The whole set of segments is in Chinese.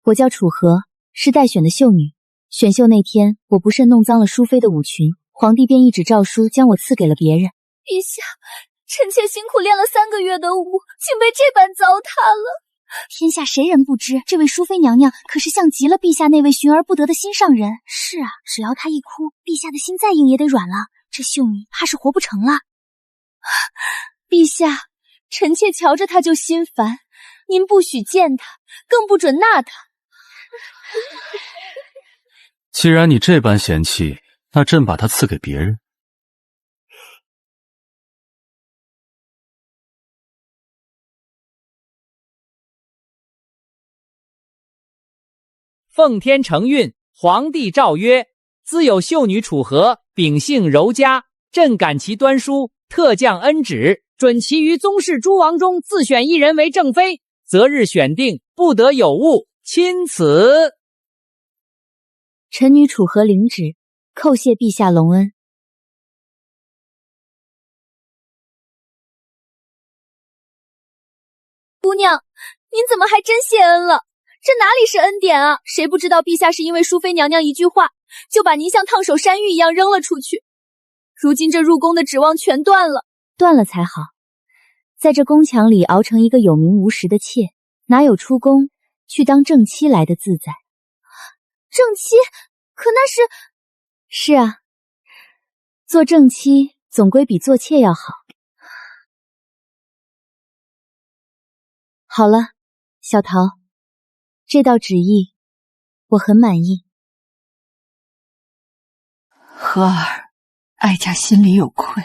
我叫楚河，是待选的秀女。选秀那天，我不慎弄脏了淑妃的舞裙，皇帝便一纸诏书将我赐给了别人。陛下，臣妾辛苦练了3个月的舞，竟被这般糟蹋了。天下谁人不知，这位淑妃娘娘可是像极了陛下那位寻而不得的心上人。是啊，只要她一哭，陛下的心再硬也得软了。这秀女怕是活不成了。陛下，臣妾瞧着她就心烦，您不许见她，更不准纳她。既然你这般嫌弃，那朕把她赐给别人。奉天承运，皇帝诏曰：兹有秀女楚河，秉性柔佳，朕感其端淑，特降恩旨，准其于宗室诸王中自选一人为正妃，择日选定，不得有误。钦此。臣女楚河领旨，叩谢陛下隆恩。姑娘，您怎么还真谢恩了？这哪里是恩典啊！谁不知道陛下是因为淑妃娘娘一句话，就把您像烫手山芋一样扔了出去。如今这入宫的指望全断了。断了才好，在这宫墙里熬成一个有名无实的妾，哪有出宫去当正妻来的自在？正妻？可那是……是啊，做正妻总归比做妾要好。好了，小桃，这道旨意我很满意。和儿，哀家心里有愧。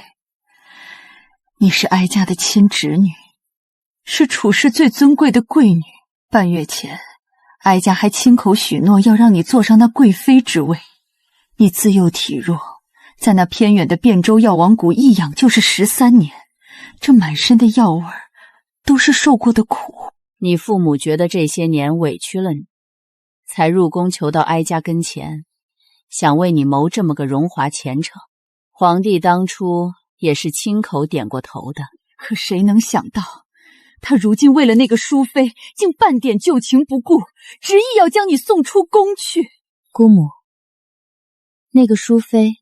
你是哀家的亲侄女，是楚氏最尊贵的贵女。半月前，哀家还亲口许诺要让你坐上那贵妃之位。你自幼体弱，在那偏远的汴州药王谷一养就是13年，这满身的药味都是受过的苦。你父母觉得这些年委屈了你，才入宫求到哀家跟前，想为你谋这么个荣华前程。皇帝当初也是亲口点过头的，可谁能想到，他如今为了那个淑妃，竟半点旧情不顾，执意要将你送出宫去。姑母，那个淑妃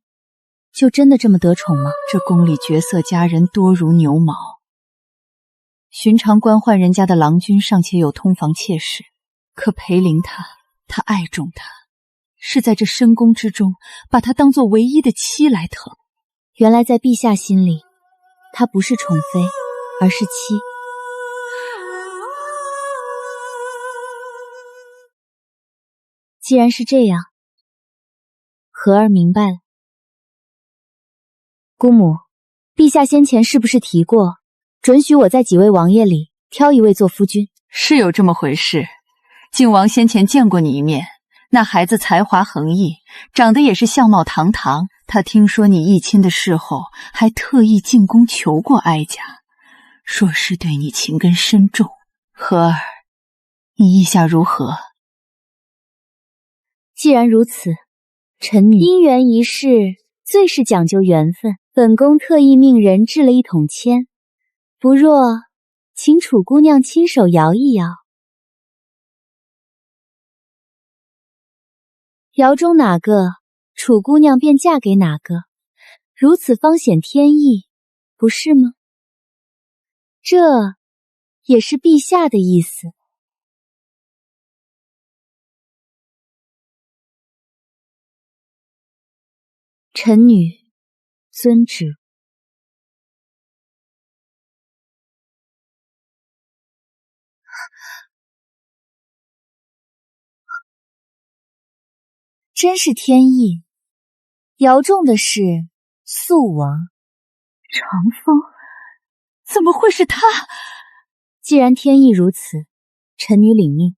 就真的这么得宠吗？这宫里绝色佳人多如牛毛，寻常官宦人家的郎君尚且有通房妾室，可裴玲他爱重她，是在这深宫之中把她当作唯一的妻来疼。原来在陛下心里，她不是宠妃，而是妻。既然是这样，和儿明白了。姑母，陛下先前是不是提过，准许我在几位王爷里挑一位做夫君？是有这么回事。靖王先前见过你一面，那孩子才华横溢，长得也是相貌堂堂。他听说你议亲的事后，还特意进宫求过哀家，说是对你情根深重。和儿，你意下如何？既然如此，臣女姻缘一事最是讲究缘分，本宫特意命人制了一桶签，不若请楚姑娘亲手摇一摇，窑中哪个，楚姑娘便嫁给哪个，如此方显天意，不是吗？这也是陛下的意思。臣女遵旨。真是天意，窑中的是肃王。长风，怎么会是他？既然天意如此，臣女领命。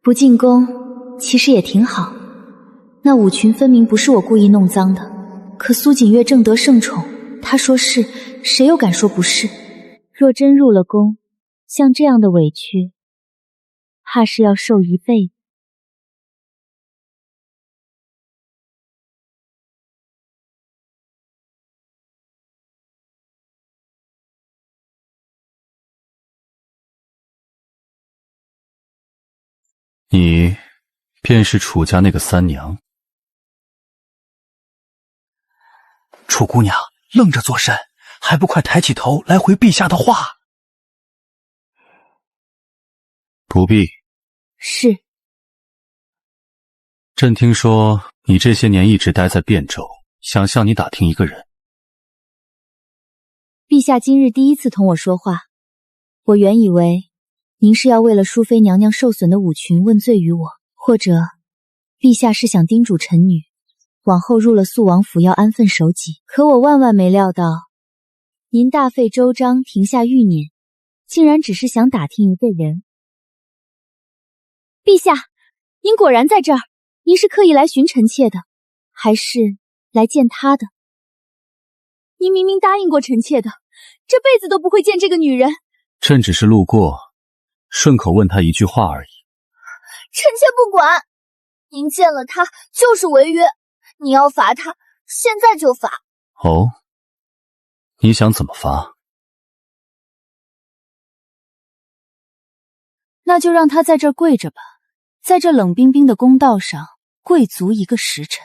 不进宫其实也挺好，那舞裙分明不是我故意弄脏的，可苏锦月正得圣宠，他说是，谁又敢说不是？若真入了宫，像这样的委屈，怕是要受一辈子。你便是楚家那个三娘。楚姑娘愣着作甚，还不快抬起头来回陛下的话？不必。是。朕听说你这些年一直待在汴州，想向你打听一个人。陛下今日第一次同我说话，我原以为您是要为了淑妃娘娘受损的五群问罪于我，或者陛下是想叮嘱臣女往后入了肃王府要安分守己。可我万万没料到，您大费周章停下欲念，竟然只是想打听一个人。陛下，您果然在这儿。您是刻意来寻臣妾的，还是来见他的？您明明答应过臣妾的，这辈子都不会见这个女人。朕只是路过，顺口问他一句话而已。臣妾不管，您见了他就是违约，你要罚他，现在就罚。哦，你想怎么罚？那就让他在这儿跪着吧，在这冷冰冰的公道上跪足一个时辰。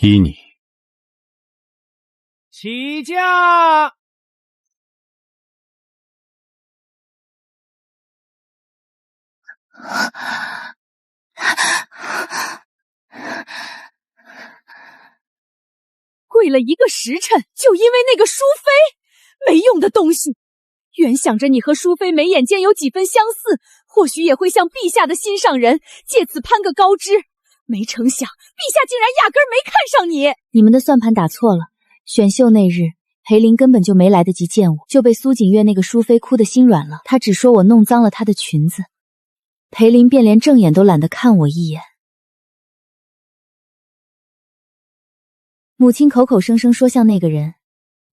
依你。起驾！跪了一个时辰，就因为那个淑妃，没用的东西。原想着你和淑妃眉眼间有几分相似，或许也会像陛下的心上人，借此攀个高枝。没成想，陛下竟然压根儿没看上你。你们的算盘打错了。选秀那日，裴林根本就没来得及见我，就被苏锦月那个淑妃哭得心软了。她只说我弄脏了她的裙子，裴林便连正眼都懒得看我一眼。母亲口口声声说像那个人，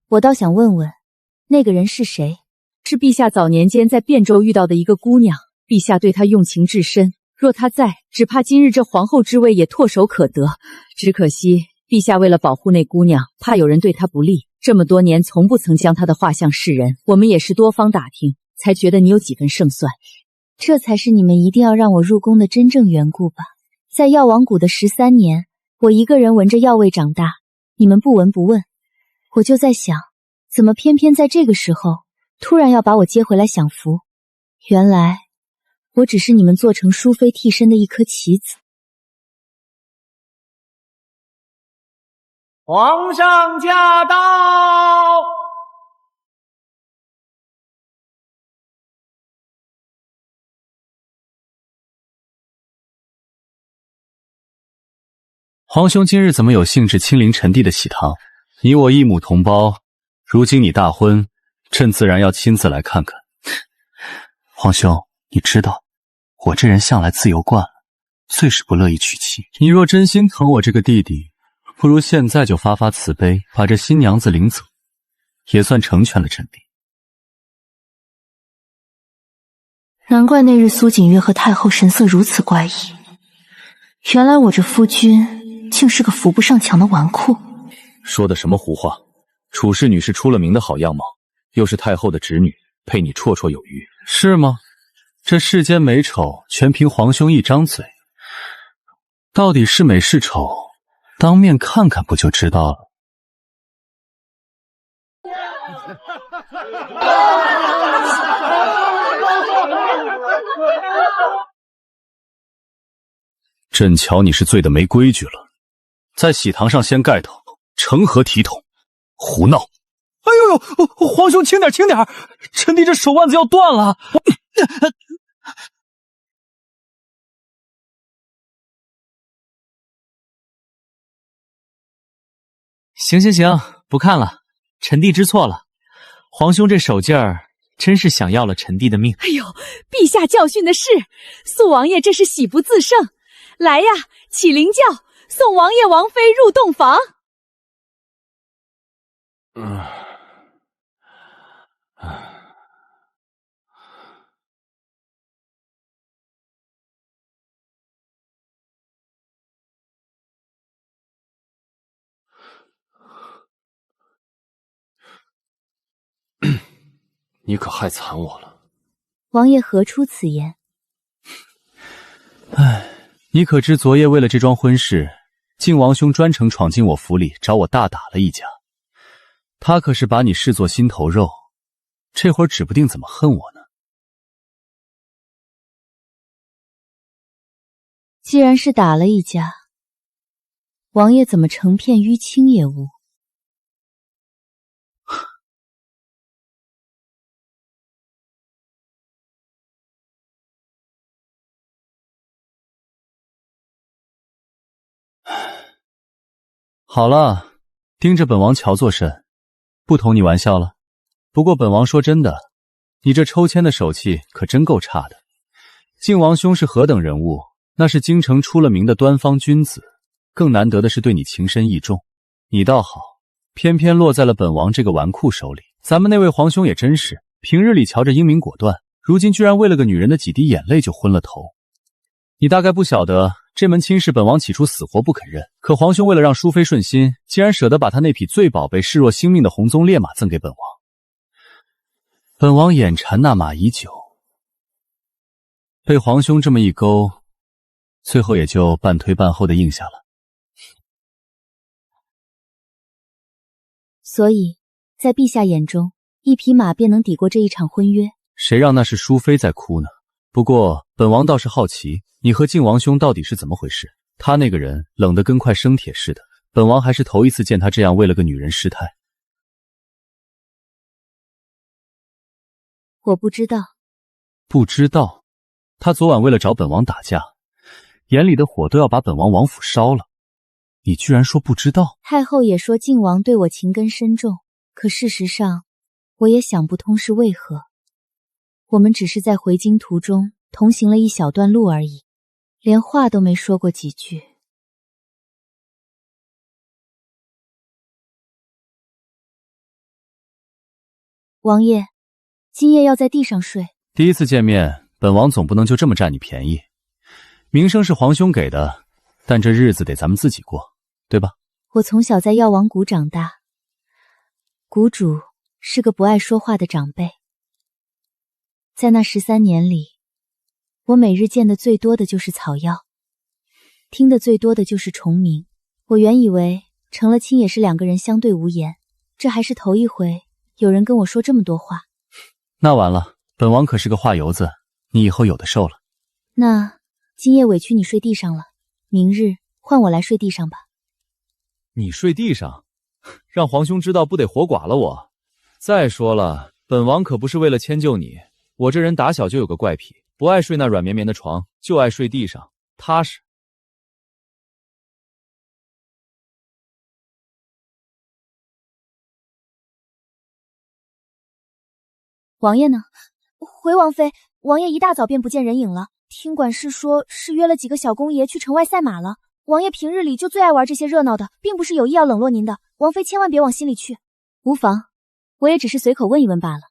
我倒想问问，那个人是谁？是陛下早年间在汴州遇到的一个姑娘，陛下对她用情至深，若她在，只怕今日这皇后之位也唾手可得。只可惜陛下为了保护那姑娘，怕有人对她不利，这么多年从不曾将她的画像示人。我们也是多方打听，才觉得你有几分胜算。这才是你们一定要让我入宫的真正缘故吧。在药王谷的13年，我一个人闻着药味长大，你们不闻不问。我就在想，怎么偏偏在这个时候突然要把我接回来享福？原来我只是你们做成淑妃替身的一颗棋子。皇上驾到！皇兄今日怎么有兴致亲临臣弟的喜堂？你我一母同胞，如今你大婚，朕自然要亲自来看看。皇兄，你知道，我这人向来自由惯了，最是不乐意娶妻。你若真心疼我这个弟弟，不如现在就发发慈悲，把这新娘子领走，也算成全了臣弟。难怪那日苏锦月和太后神色如此怪异，原来我这夫君竟是个扶不上墙的纨绔。说的什么胡话！楚氏女是出了名的好样貌，又是太后的侄女，配你绰绰有余。是吗？这世间美丑，全凭皇兄一张嘴。到底是美是丑，当面看看不就知道了。朕瞧你是醉得没规矩了，在喜堂上掀盖头，成何体统？胡闹！哎呦呦，皇兄轻点轻点，臣弟这手腕子要断了。行行行，不看了，臣弟知错了。皇兄这手劲儿，真是想要了臣弟的命。哎呦，陛下教训的是，肃王爷这是喜不自胜。来呀，起灵轿，送王爷王妃入洞房。你可害惨我了。王爷何出此言？唉，你可知昨夜为了这桩婚事，靖王兄专程闯进我府里找我大打了一架。他可是把你视作心头肉，这会儿指不定怎么恨我呢。既然是打了一架，王爷怎么成片淤青也无？好了，盯着本王瞧作甚？不同你玩笑了。不过本王说真的，你这抽签的手气可真够差的。靖王兄是何等人物？那是京城出了名的端方君子，更难得的是对你情深意重。你倒好，偏偏落在了本王这个纨绔手里。咱们那位皇兄也真是，平日里瞧着英明果断，如今居然为了个女人的几滴眼泪就昏了头。你大概不晓得，这门亲事本王起初死活不肯认，可皇兄为了让淑妃顺心，竟然舍得把他那匹最宝贝视若性命的红鬃烈马赠给本王。本王眼馋那马已久，被皇兄这么一勾，最后也就半推半后的应下了。所以，在陛下眼中，一匹马便能抵过这一场婚约？谁让那是淑妃在哭呢？不过本王倒是好奇，你和靖王兄到底是怎么回事？他那个人冷得跟块生铁似的，本王还是头一次见他这样为了个女人失态。我不知道。不知道？他昨晚为了找本王打架，眼里的火都要把本王王府烧了。你居然说不知道？太后也说靖王对我情根深重，可事实上，我也想不通是为何。我们只是在回京途中同行了一小段路而已，连话都没说过几句。王爷，今夜要在地上睡。第一次见面，本王总不能就这么占你便宜。名声是皇兄给的，但这日子得咱们自己过，对吧？我从小在药王谷长大，谷主是个不爱说话的长辈。在那13年里，我每日见的最多的就是草药，听的最多的就是虫鸣。我原以为成了亲也是两个人相对无言，这还是头一回有人跟我说这么多话。那完了，本王可是个话油子，你以后有的受了。那今夜委屈你睡地上了，明日换我来睡地上吧。你睡地上，让皇兄知道不得活剐了我。再说了，本王可不是为了迁就你，我这人打小就有个怪癖，不爱睡那软绵绵的床，就爱睡地上，踏实。王爷呢？回王妃，王爷一大早便不见人影了。听管事说是约了几个小公爷去城外赛马了。王爷平日里就最爱玩这些热闹的，并不是有意要冷落您的，王妃千万别往心里去。无妨，我也只是随口问一问罢了。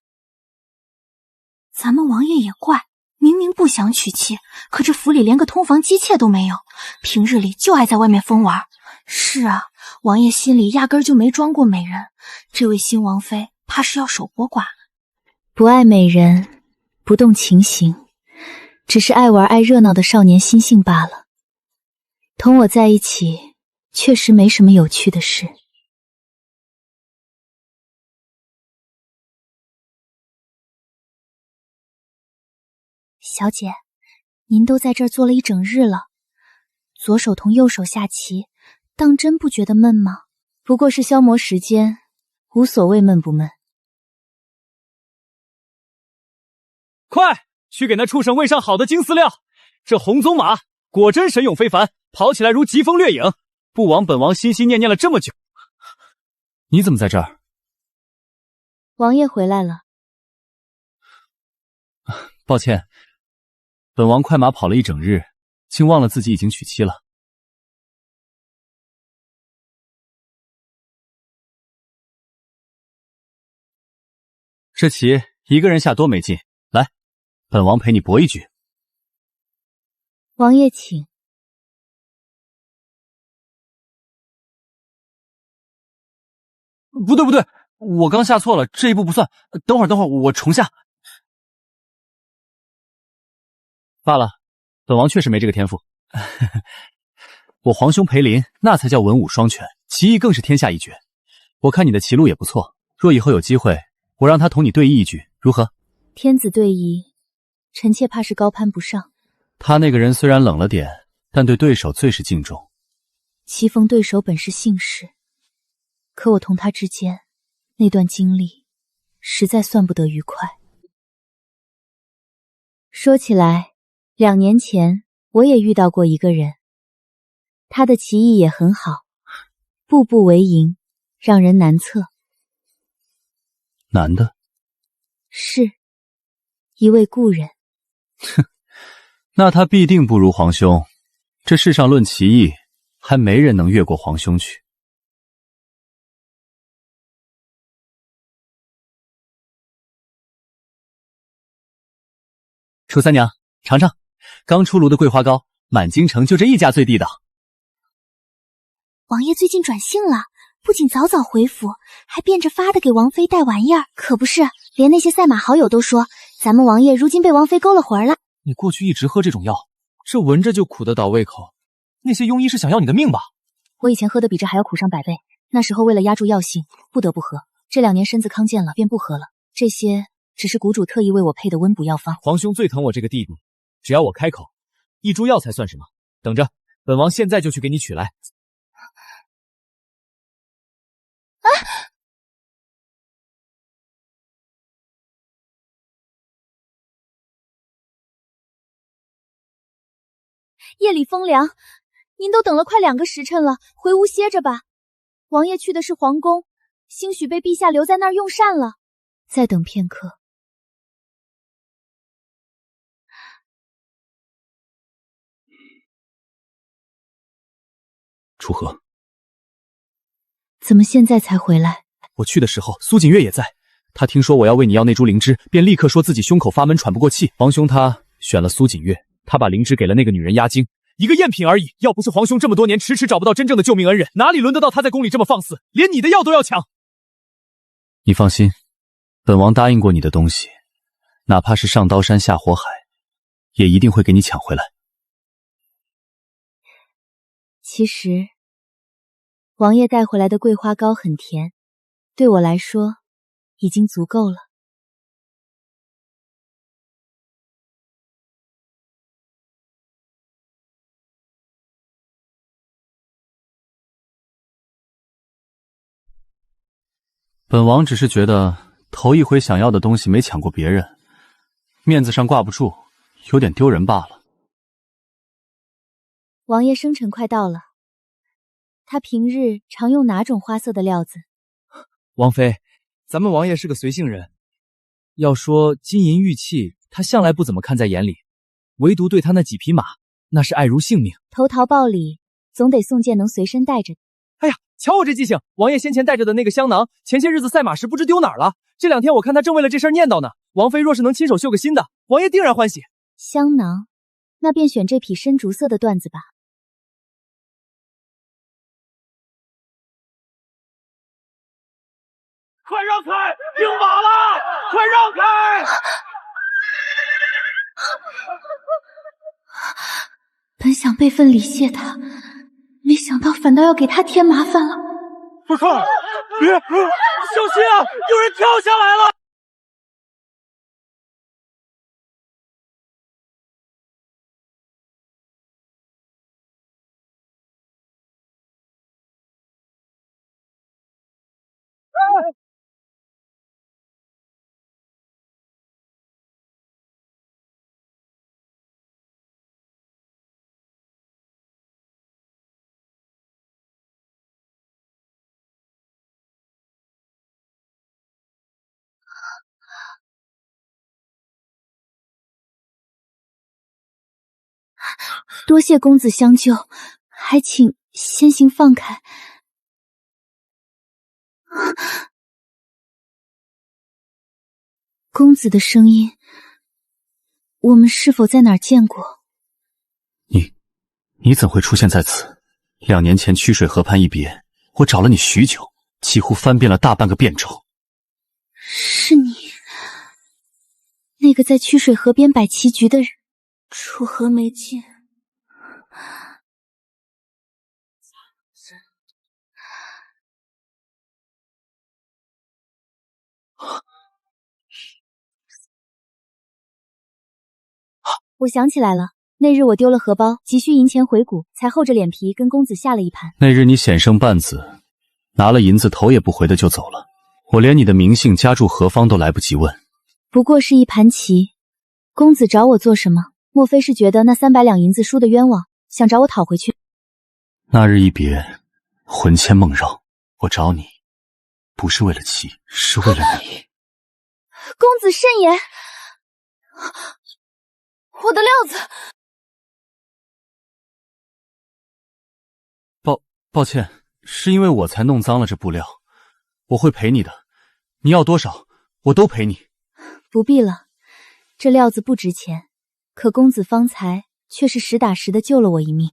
咱们王爷也怪，明明不想娶妻，可这府里连个通房姬妾都没有，平日里就爱在外面疯玩。是啊，王爷心里压根儿就没装过美人，这位新王妃怕是要守活寡。不爱美人，不动情形，只是爱玩爱热闹的少年心性罢了。同我在一起，确实没什么有趣的事。小姐，您都在这儿坐了一整日了，左手同右手下棋，当真不觉得闷吗？不过是消磨时间，无所谓闷不闷。快去给那畜生喂上好的金饲料！这红鬃马果真神勇非凡，跑起来如疾风掠影，不枉本王心心念念了这么久。你怎么在这儿？王爷回来了。抱歉，本王快马跑了一整日，竟忘了自己已经娶妻了。这棋一个人下多没劲，来，本王陪你搏一局。王爷请。不对不对，我刚下错了，这一步不算。等会儿，我重下。罢了，本王确实没这个天赋。我皇兄裴林那才叫文武双全，棋艺更是天下一绝。我看你的棋路也不错，若以后有机会，我让他同你对弈一局，如何？天子对弈，臣妾怕是高攀不上。他那个人虽然冷了点，但对对手最是敬重。棋逢对手本是幸事，可我同他之间那段经历，实在算不得愉快。说起来，2年前我也遇到过一个人，他的棋艺也很好，步步为营，让人难测。男的？是，一位故人。哼，那他必定不如皇兄。这世上论棋艺，还没人能越过皇兄去。楚三娘，尝尝刚出炉的桂花糕，满京城就这一家最地道。王爷最近转性了，不仅早早回府，还变着法的给王妃带玩意儿。可不是，连那些赛马好友都说，咱们王爷如今被王妃勾了魂了。你过去一直喝这种药，这闻着就苦得倒胃口。那些庸医是想要你的命吧？我以前喝的比这还要苦上100倍，那时候为了压住药性，不得不喝。这2年身子康健了，便不喝了。这些只是谷主特意为我配的温补药方。皇兄最疼我这个弟弟，只要我开口，一株药才算什么？等着，本王现在就去给你取来。啊！夜里风凉，您都等了快2个时辰了，回屋歇着吧。王爷去的是皇宫，兴许被陛下留在那儿用膳了。再等片刻。楚河，怎么现在才回来？我去的时候，苏锦月也在。他听说我要为你要那株灵芝，便立刻说自己胸口发闷，喘不过气。皇兄他选了苏锦月，他把灵芝给了那个女人压惊，一个赝品而已。要不是皇兄这么多年迟迟找不到真正的救命恩人，哪里轮得到他在宫里这么放肆，连你的药都要抢？你放心，本王答应过你的东西，哪怕是上刀山下火海，也一定会给你抢回来。其实，王爷带回来的桂花糕很甜，对我来说已经足够了。本王只是觉得头一回想要的东西没抢过别人，面子上挂不住，有点丢人罢了。王爷生辰快到了，他平日常用哪种花色的料子？王妃，咱们王爷是个随性人，要说金银玉器，他向来不怎么看在眼里，唯独对他那几匹马，那是爱如性命。投桃报李，总得送件能随身带着。哎呀，瞧我这记性，王爷先前带着的那个香囊，前些日子赛马时不知丢哪儿了。这2天我看他正为了这事儿念叨呢。王妃若是能亲手绣个新的，王爷定然欢喜。香囊，那便选这匹深竹色的缎子吧。快让开！丢马了！快让开！本想备份礼谢他，没想到反倒要给他添麻烦了。不是，别，小心啊！有人跳下来了！多谢公子相救，还请先行放开。公子的声音，我们是否在哪儿见过？你怎会出现在此？2年前曲水河畔一别，我找了你许久，几乎翻遍了大半个汴州，是你，那个在曲水河边摆棋局的人。楚河没见。我想起来了，那日我丢了荷包，急需银钱回谷，才厚着脸皮跟公子下了一盘。那日你险胜半子，拿了银子头也不回的就走了，我连你的名姓家住何方都来不及问。不过是一盘棋，公子找我做什么？莫非是觉得那300两银子输的冤枉，想找我讨回去？那日一别，魂牵梦绕，我找你，不是为了棋，是为了你。公子慎言！我的料子！抱歉，是因为我才弄脏了这布料，我会赔你的，你要多少，我都赔你。不必了，这料子不值钱，可公子方才却是实打实的救了我一命。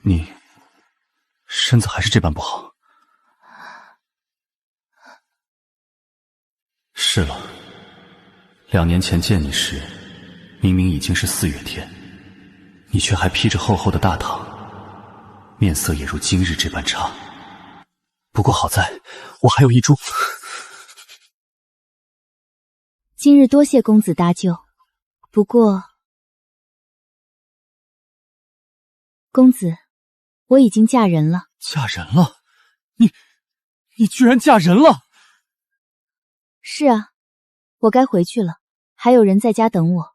你身子还是这般不好。是了，2年前见你时，明明已经是4月天，你却还披着厚厚的大氅，面色也如今日这般差。不过好在我还有一株。今日多谢公子搭救，不过公子，我已经嫁人了。嫁人了？你居然嫁人了？是啊，我该回去了，还有人在家等我。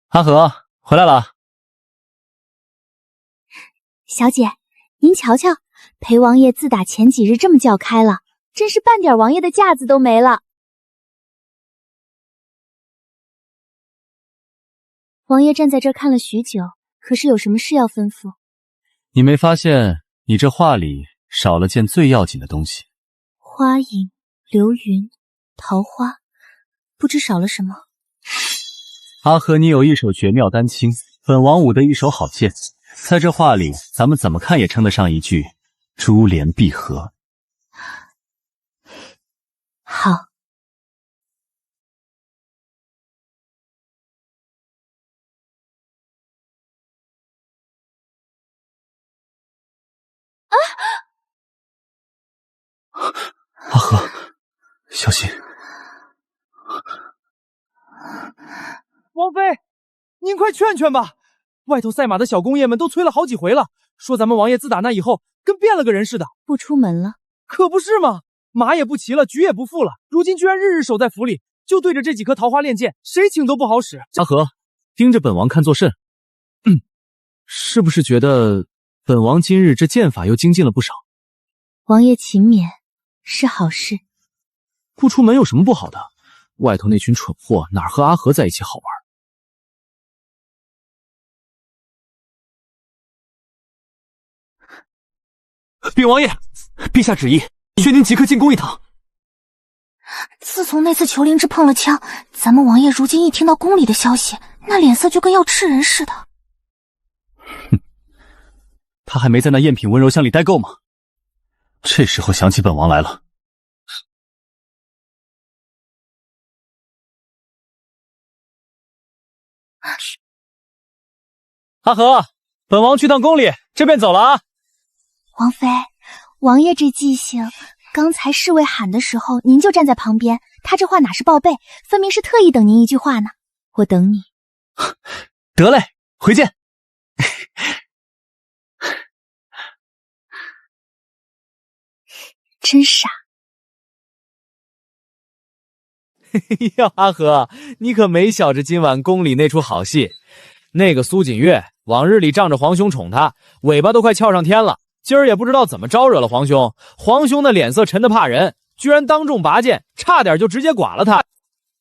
阿和回来了。小姐，您瞧瞧，裴王爷自打前几日这么叫开了，真是半点王爷的架子都没了。王爷站在这儿看了许久，可是有什么事要吩咐？你没发现你这画里少了件最要紧的东西？花影、流云、桃花，不知少了什么。阿和，你有一手绝妙丹青，本王舞的一手好剑，在这画里，咱们怎么看也称得上一句珠联璧合。好。阿和，小心！王妃，您快劝劝吧！外头赛马的小公爷们都催了好几回了，说咱们王爷自打那以后跟变了个人似的，不出门了。可不是嘛，马也不骑了，局也不复了，如今居然日日守在府里，就对着这几颗桃花练剑，谁请都不好使。阿和，盯着本王看作甚？是不是觉得本王今日这剑法又精进了不少？王爷勤勉是好事，不出门有什么不好的？外头那群蠢货哪和阿和在一起好玩？禀王爷，陛下旨意，宣您即刻进宫一趟。自从那次裘灵芝碰了枪，咱们王爷如今一听到宫里的消息，那脸色就跟要吃人似的。哼，他还没在那赝品温柔乡里待够吗？这时候想起本王来了。阿和，本王去趟宫里，这便走了啊。王妃，王爷这记性，刚才侍卫喊的时候，您就站在旁边，他这话哪是报备，分明是特意等您一句话呢。我等你。得嘞，回见。真傻。嘿呀，阿和，你可没晓着今晚宫里那出好戏。那个苏锦月往日里仗着皇兄宠她，尾巴都快翘上天了。今儿也不知道怎么招惹了皇兄，皇兄的脸色沉得怕人，居然当众拔剑，差点就直接剐了他。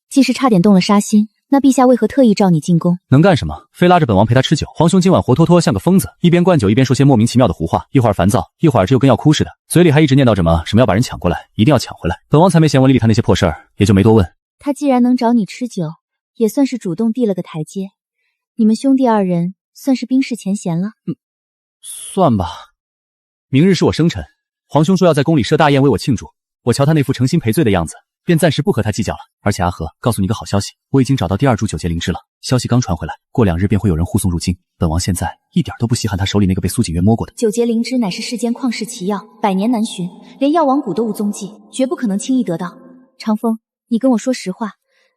既是差点动了杀心，那陛下为何特意召你进宫？能干什么？非拉着本王陪他吃酒。皇兄今晚活脱脱像个疯子，一边灌酒一边说些莫名其妙的胡话，一会儿烦躁，一会儿这又跟要哭似的，嘴里还一直念叨什么要把人抢过来，一定要抢回来。本王才没闲文理他那些破事儿，也就没多问。他既然能找你吃酒，也算是主动递了个台阶。你们兄弟二人算是冰释前嫌了。算吧。明日是我生辰，皇兄说要在宫里设大宴为我庆祝，我瞧他那副诚心赔罪的样子，便暂时不和他计较了。而且阿和，告诉你个好消息，我已经找到第2株9节灵芝了。消息刚传回来，过2日便会有人护送入京。本王现在一点都不稀罕他手里那个被苏锦月摸过的9节灵芝，乃是世间旷世奇药，百年难寻，连药王谷都无踪迹，绝不可能轻易得到。长风，你跟我说实话，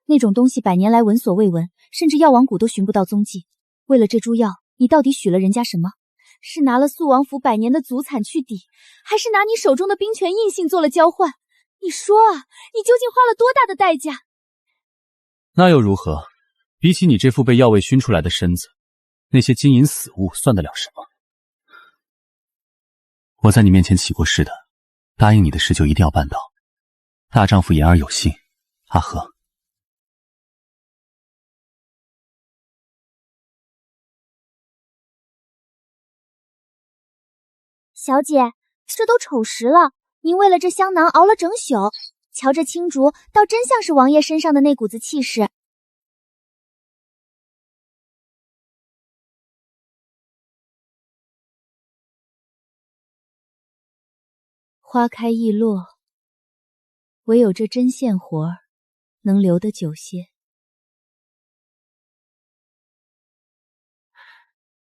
那种东西百年来闻所未闻，甚至药王谷都寻不到踪迹。为了这株药，你到底许了人家什么？是拿了肃王府百年的祖产去抵，还是拿你手中的兵权印信做了交换？你说啊，你究竟花了多大的代价？那又如何？比起你这副被药味熏出来的身子，那些金银死物算得了什么？我在你面前起过誓的，答应你的事就一定要办到。大丈夫言而有信，阿和。小姐，这都丑时了，您为了这香囊熬了整宿，瞧这青竹，倒真像是王爷身上的那股子气势。花开易落，唯有这针线活儿能留得久些。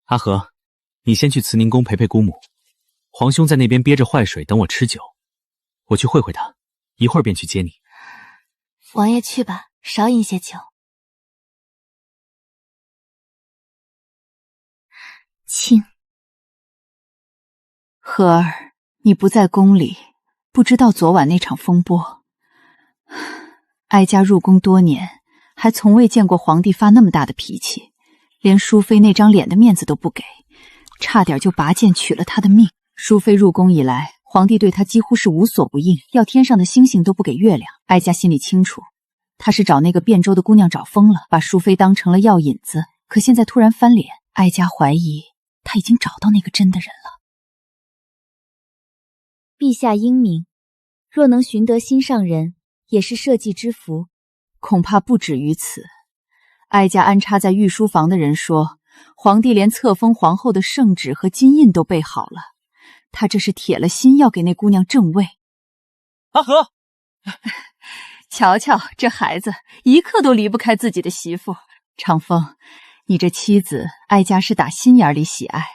阿和，你先去慈宁宫陪陪姑母，皇兄在那边憋着坏水等我吃酒，我去会会他，一会儿便去接你。王爷去吧，少饮些酒。亲，和儿，你不在宫里，不知道昨晚那场风波。哀家入宫多年，还从未见过皇帝发那么大的脾气，连淑妃那张脸的面子都不给，差点就拔剑取了他的命。淑妃入宫以来，皇帝对她几乎是无所不应，要天上的星星都不给月亮。哀家心里清楚，他是找那个汴州的姑娘找疯了，把淑妃当成了药引子。可现在突然翻脸，哀家怀疑他已经找到那个真的人了。陛下英明，若能寻得心上人，也是社稷之福。恐怕不止于此。哀家安插在御书房的人说，皇帝连册封皇后的圣旨和金印都备好了，他这是铁了心要给那姑娘正位。阿和，瞧瞧这孩子，一刻都离不开自己的媳妇。长风，你这妻子，哀家是打心眼里喜爱。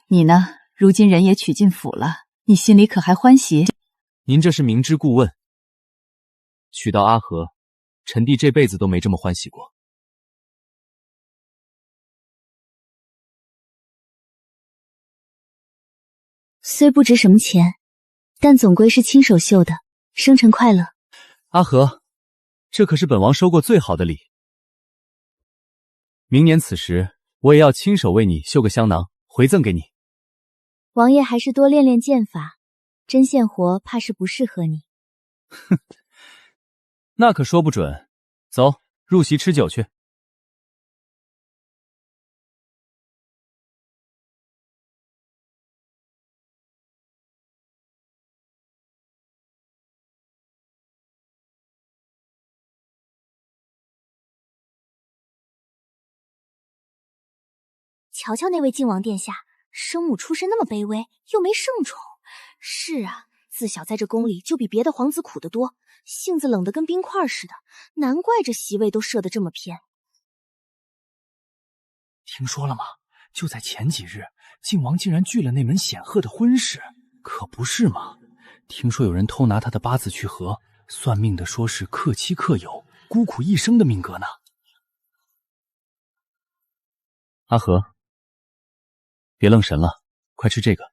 你呢，如今人也娶进府了，你心里可还欢喜？您这是明知故问。娶到阿和，臣弟这辈子都没这么欢喜过。虽不值什么钱，但总归是亲手绣的，生辰快乐。阿和，这可是本王收过最好的礼。明年此时，我也要亲手为你绣个香囊，回赠给你。王爷还是多练练剑法，针线活怕是不适合你。哼，那可说不准。走，入席吃酒去。瞧瞧那位靖王殿下，生母出身那么卑微，又没圣宠。是啊，自小在这宫里就比别的皇子苦得多，性子冷得跟冰块似的，难怪这席位都设得这么偏。听说了吗？就在前几日，靖王竟然拒了那门显赫的婚事，可不是吗？听说有人偷拿他的八字去合，算命的说是克妻克友，孤苦一生的命格呢。阿和，别愣神了，快吃这个，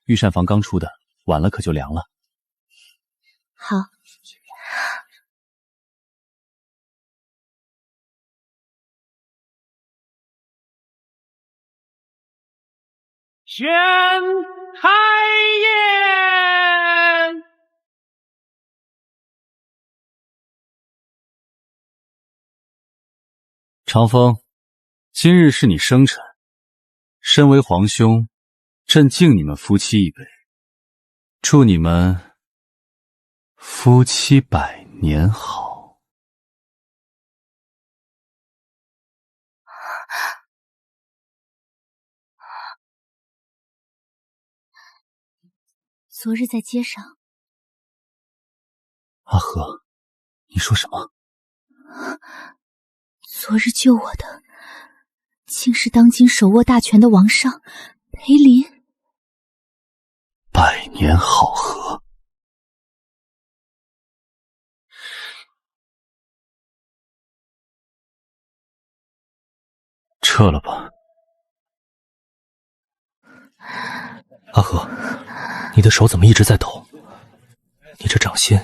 御膳房刚出的，晚了可就凉了。好。宣开宴。长风，今日是你生辰，身为皇兄，朕敬你们夫妻一杯，祝你们夫妻百年好。昨日在街上，阿和，你说什么？昨日救我的，竟是当今手握大权的王上裴林。百年好合。撤了吧。阿和，你的手怎么一直在抖？你这掌心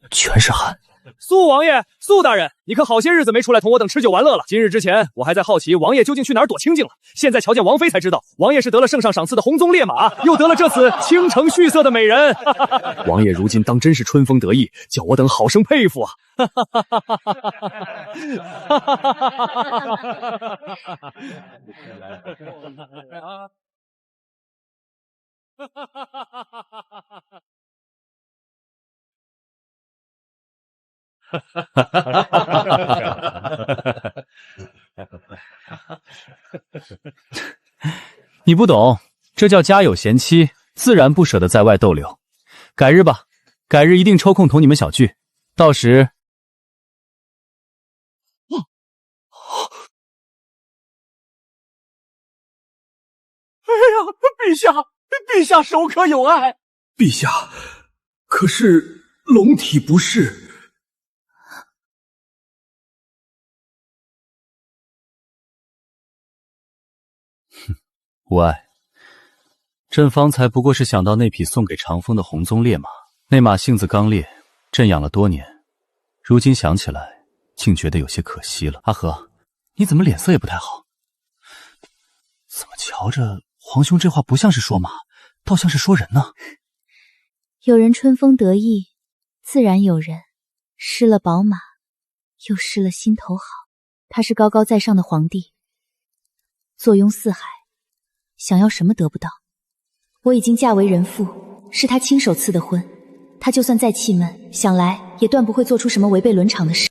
全是汗。苏王爷，苏大人，你可好些日子没出来同我等吃酒玩乐了。今日之前，我还在好奇王爷究竟去哪儿躲清静了。现在瞧见王妃才知道，王爷是得了圣上赏赐的红鬃烈马，又得了这次倾城续色的美人。王爷如今当真是春风得意，叫我等好生佩服啊！你不懂，这叫家有贤妻，自然不舍得在外逗留。改日吧，改日一定抽空同你们小聚，到时。哎呀，陛下手可有爱。陛下，可是龙体不适。无碍，朕方才不过是想到那匹送给长风的红鬃烈马，那马性子刚烈，朕养了多年，如今想起来，竟觉得有些可惜了。阿和，你怎么脸色也不太好？怎么瞧着皇兄这话不像是说马，倒像是说人呢？有人春风得意，自然有人失了宝马，又失了心头好。他是高高在上的皇帝，坐拥四海，想要什么得不到。我已经嫁为人妇，是他亲手赐的婚，他就算再气闷，想来也断不会做出什么违背伦常的事。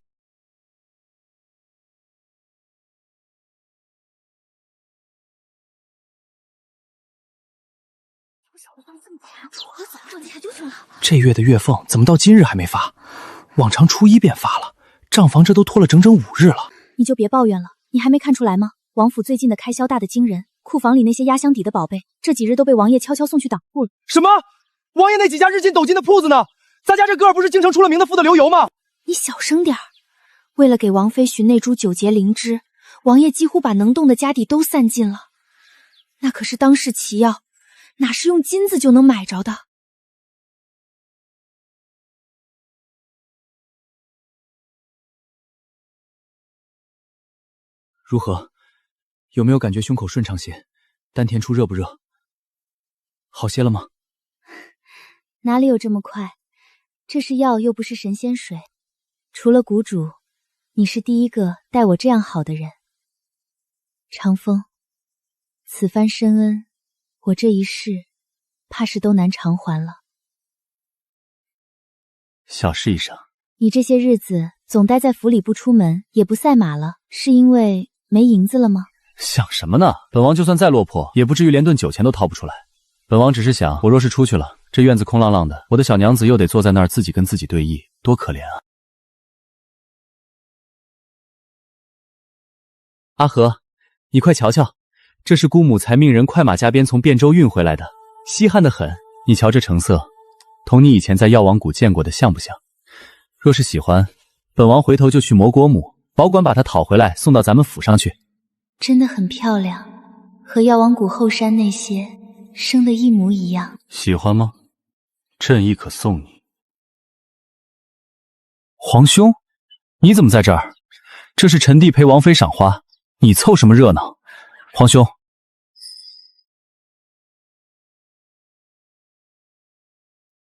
这月的月俸怎么到今日还没发？往常初一便发了，账房这都拖了整整5日了。你就别抱怨了，你还没看出来吗？王府最近的开销大得惊人，库房里那些压箱底的宝贝，这几日都被王爷悄悄送去党铺了。什么？王爷那几家日进斗金的铺子呢？咱家这哥儿不是京城出了名的富得流油吗？你小声点儿。为了给王妃寻那株9节灵芝，王爷几乎把能动的家底都散尽了。那可是当世奇药，哪是用金子就能买着的？如何？有没有感觉胸口顺畅些？丹田处热不热？好些了吗？哪里有这么快？这是药，又不是神仙水。除了谷主，你是第一个待我这样好的人。长风，此番深恩，我这一世怕是都难偿还了。小事一场。你这些日子总待在府里不出门，也不赛马了，是因为没银子了吗？想什么呢？本王就算再落魄，也不至于连顿酒钱都掏不出来。本王只是想，我若是出去了，这院子空落落的，我的小娘子又得坐在那儿自己跟自己对弈，多可怜啊！阿和，你快瞧瞧，这是姑母才命人快马加鞭从汴州运回来的，稀罕得很。你瞧这成色，同你以前在药王谷见过的像不像？若是喜欢，本王回头就去磨国母，保管把她讨回来，送到咱们府上去。真的很漂亮，和药王谷后山那些生的一模一样。喜欢吗？朕亦可送你。皇兄，你怎么在这儿？这是臣弟陪王妃赏花，你凑什么热闹？皇兄，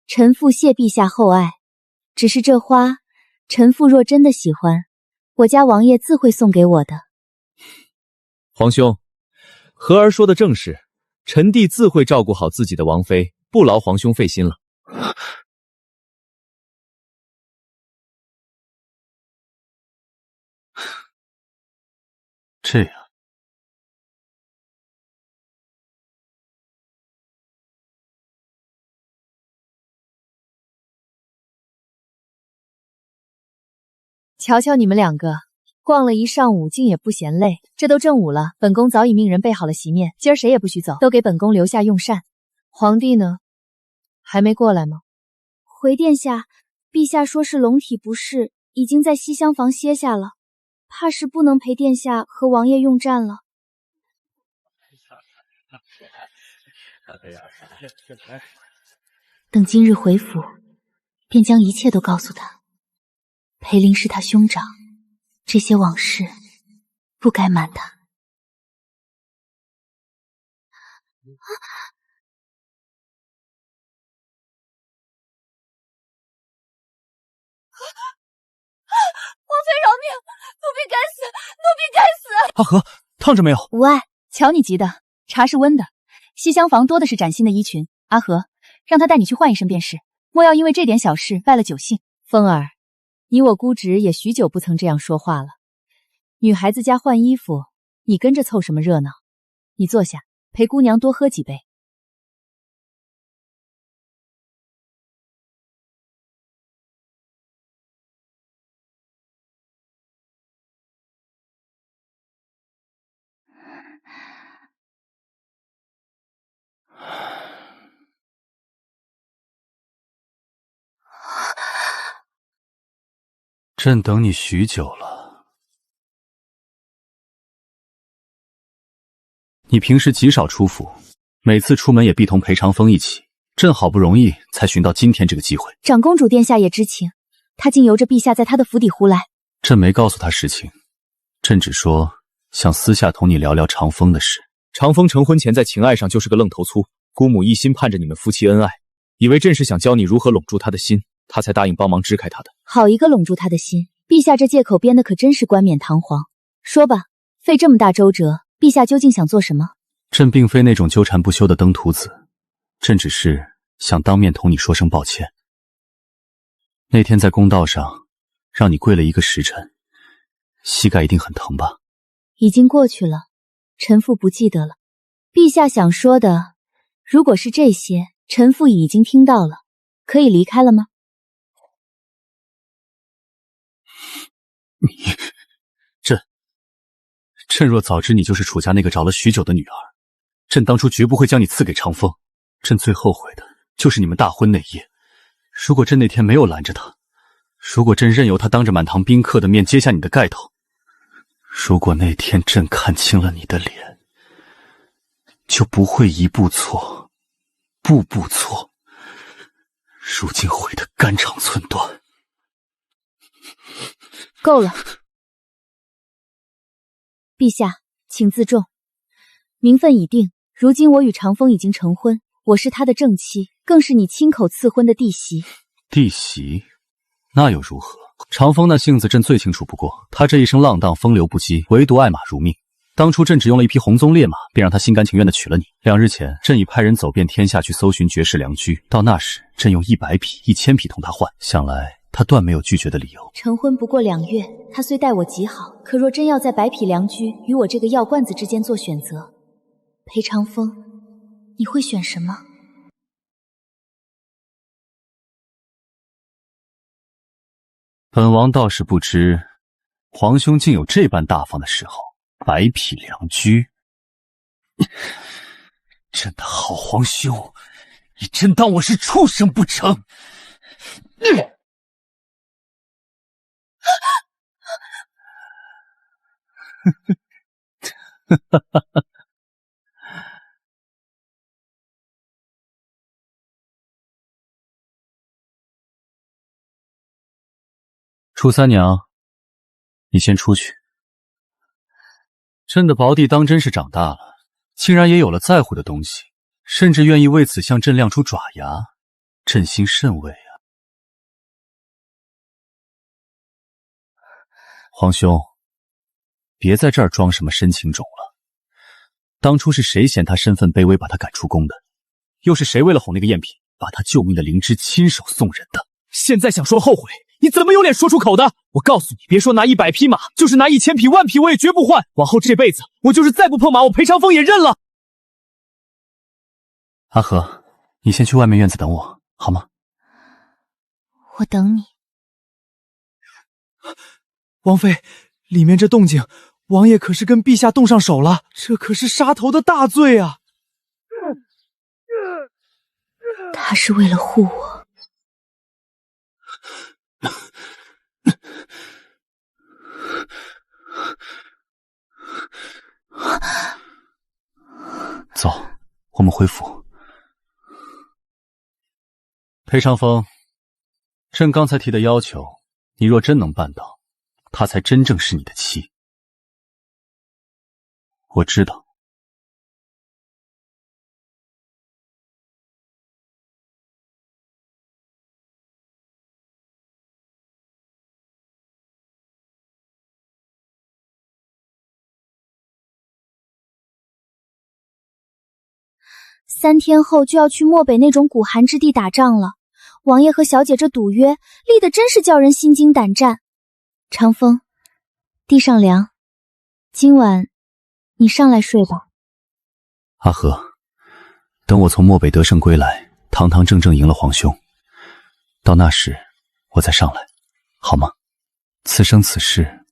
臣妇谢陛下厚爱，只是这花，臣妇若真的喜欢，我家王爷自会送给我的。皇兄，和儿说的正是，臣弟自会照顾好自己的王妃，不劳皇兄费心了。这样，瞧瞧你们两个，逛了一上午，竟也不嫌累。这都正午了，本宫早已命人备好了席面，今儿谁也不许走，都给本宫留下用膳。皇帝呢？还没过来吗？回殿下，陛下说是龙体不适，已经在西厢房歇下了，怕是不能陪殿下和王爷用膳了。等今日回府，便将一切都告诉他。裴林是他兄长，这些往事不该瞒他。王妃饶命！奴婢该死，奴婢该死！阿和，烫着没有？无碍，瞧你急的，茶是温的，西厢房多的是崭新的衣裙。阿和，让他带你去换一身便是，莫要因为这点小事败了酒兴。风儿，你我姑侄也许久不曾这样说话了。女孩子家换衣服，你跟着凑什么热闹？你坐下，陪姑娘多喝几杯。朕等你许久了。你平时极少出府，每次出门也必同裴长风一起，朕好不容易才寻到今天这个机会。长公主殿下也知情，他竟由着陛下在他的府邸胡来。朕没告诉他实情，朕只说想私下同你聊聊长风的事。长风成婚前在情爱上就是个愣头粗，姑母一心盼着你们夫妻恩爱，以为朕是想教你如何笼住他的心，他才答应帮忙支开他的。好一个笼住他的心！陛下这借口编的可真是冠冕堂皇。说吧，费这么大周折，陛下究竟想做什么？朕并非那种纠缠不休的登徒子，朕只是想当面同你说声抱歉。那天在公道上让你跪了一个时辰，膝盖一定很疼吧？已经过去了，臣妇不记得了。陛下想说的，如果是这些，臣妇已经听到了，可以离开了吗？朕若早知你就是楚家那个找了许久的女儿，朕当初绝不会将你赐给长风。朕最后悔的就是你们大婚那夜，如果朕那天没有拦着他，如果朕任由他当着满堂宾客的面揭下你的盖头，如果那天朕看清了你的脸，就不会一步错，步步错，如今毁得肝肠寸断。够了，陛下，请自重。名分已定，如今我与长风已经成婚，我是他的正妻，更是你亲口赐婚的弟媳。弟媳，那又如何？长风那性子朕最清楚不过，他这一生浪荡风流不羁，唯独爱马如命。当初朕只用了一匹红鬃烈马，便让他心甘情愿地娶了你。2日前，朕已派人走遍天下去搜寻绝世良驹，到那时，朕用100匹、1000匹同他换，想来他断没有拒绝的理由。成婚不过2月，他虽待我极好，可若真要在100匹良驹与我这个药罐子之间做选择，裴长风，你会选什么？本王倒是不知，皇兄竟有这般大方的时候。100匹良驹，朕的好皇兄，你真当我是畜生不成？楚三娘，你先出去。朕的胞弟当真是长大了，竟然也有了在乎的东西，甚至愿意为此向朕亮出爪牙，朕心甚慰啊！皇兄，别在这儿装什么深情种了，当初是谁嫌他身份卑微，把他赶出宫的？又是谁为了哄那个赝品，把他救命的灵芝亲手送人的？现在想说后悔，你怎么有脸说出口的？我告诉你，别说拿100匹马，就是拿1000匹、10000匹，我也绝不换。往后这辈子，我就是再不碰马，我裴长风也认了。阿和，你先去外面院子等我，好吗？我等你。王妃，里面这动静，王爷可是跟陛下动上手了，这可是杀头的大罪啊！他是为了护我。走，我们回府。裴长风，朕刚才提的要求，你若真能办到，她才真正是你的妻。我知道。3天后就要去漠北那种古寒之地打仗了，王爷和小姐这赌约立得真是叫人心惊胆战。长风，地上凉，今晚你上来睡吧。阿和，等我从漠北得胜归来，堂堂正正赢了皇兄，到那时我再上来，好吗？此生此世，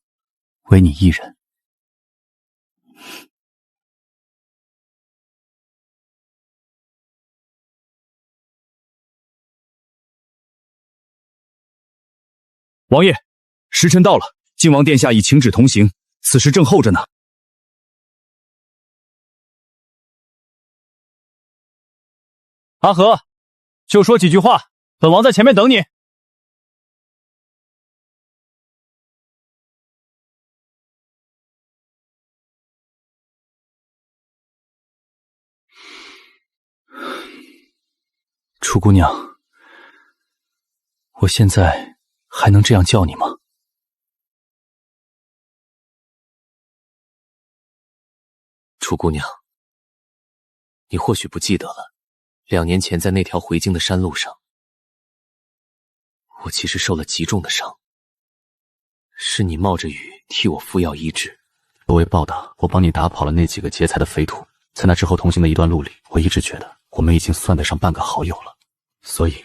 唯你一人。王爷，时辰到了，靖王殿下已请旨同行，此时正候着呢。阿和，就说几句话，本王在前面等你。楚姑娘，我现在还能这样叫你吗？楚姑娘，你或许不记得了，2年前在那条回京的山路上，我其实受了极重的伤，是你冒着雨替我敷药医治。作为报答，我帮你打跑了那几个劫财的匪土。在那之后同行的一段路里，我一直觉得我们已经算得上半个好友了。所以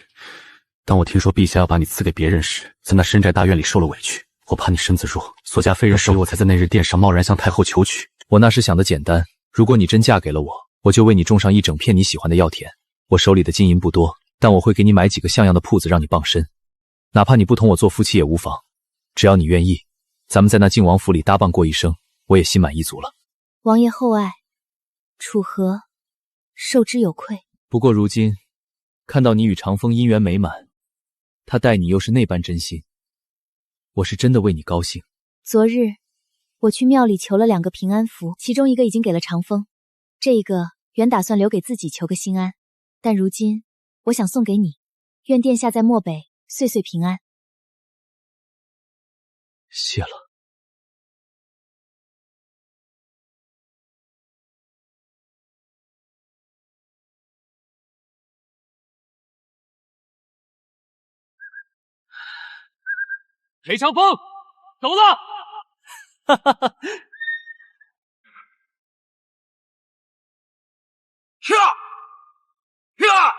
当我听说陛下要把你赐给别人时，在那深宅大院里受了委屈，我怕你身子弱，所加非人，所以我才在那日殿上贸然向太后求娶。我那时想的简单，如果你真嫁给了我，我就为你种上一整片你喜欢的药田。我手里的金银不多，但我会给你买几个像样的铺子让你傍身，哪怕你不同我做夫妻也无妨。只要你愿意，咱们在那靖王府里搭伴过一生，我也心满意足了。王爷厚爱，楚河受之有愧。不过如今看到你与长风姻缘美满，他待你又是那般真心，我是真的为你高兴。昨日我去庙里求了2个平安符，其中一个已经给了长风，这一个原打算留给自己求个心安，但如今我想送给你，愿殿下在漠北岁岁平安。谢了。裴长风，走了！哈哈哈！是啊，是啊！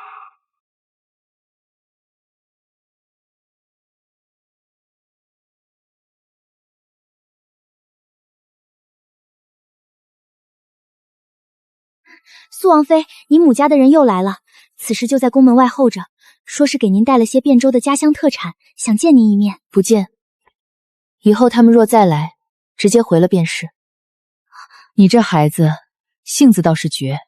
苏王妃，你母家的人又来了，此时就在宫门外候着，说是给您带了些汴州的家乡特产，想见您一面。不见，以后他们若再来，直接回了便是。你这孩子性子倒是绝，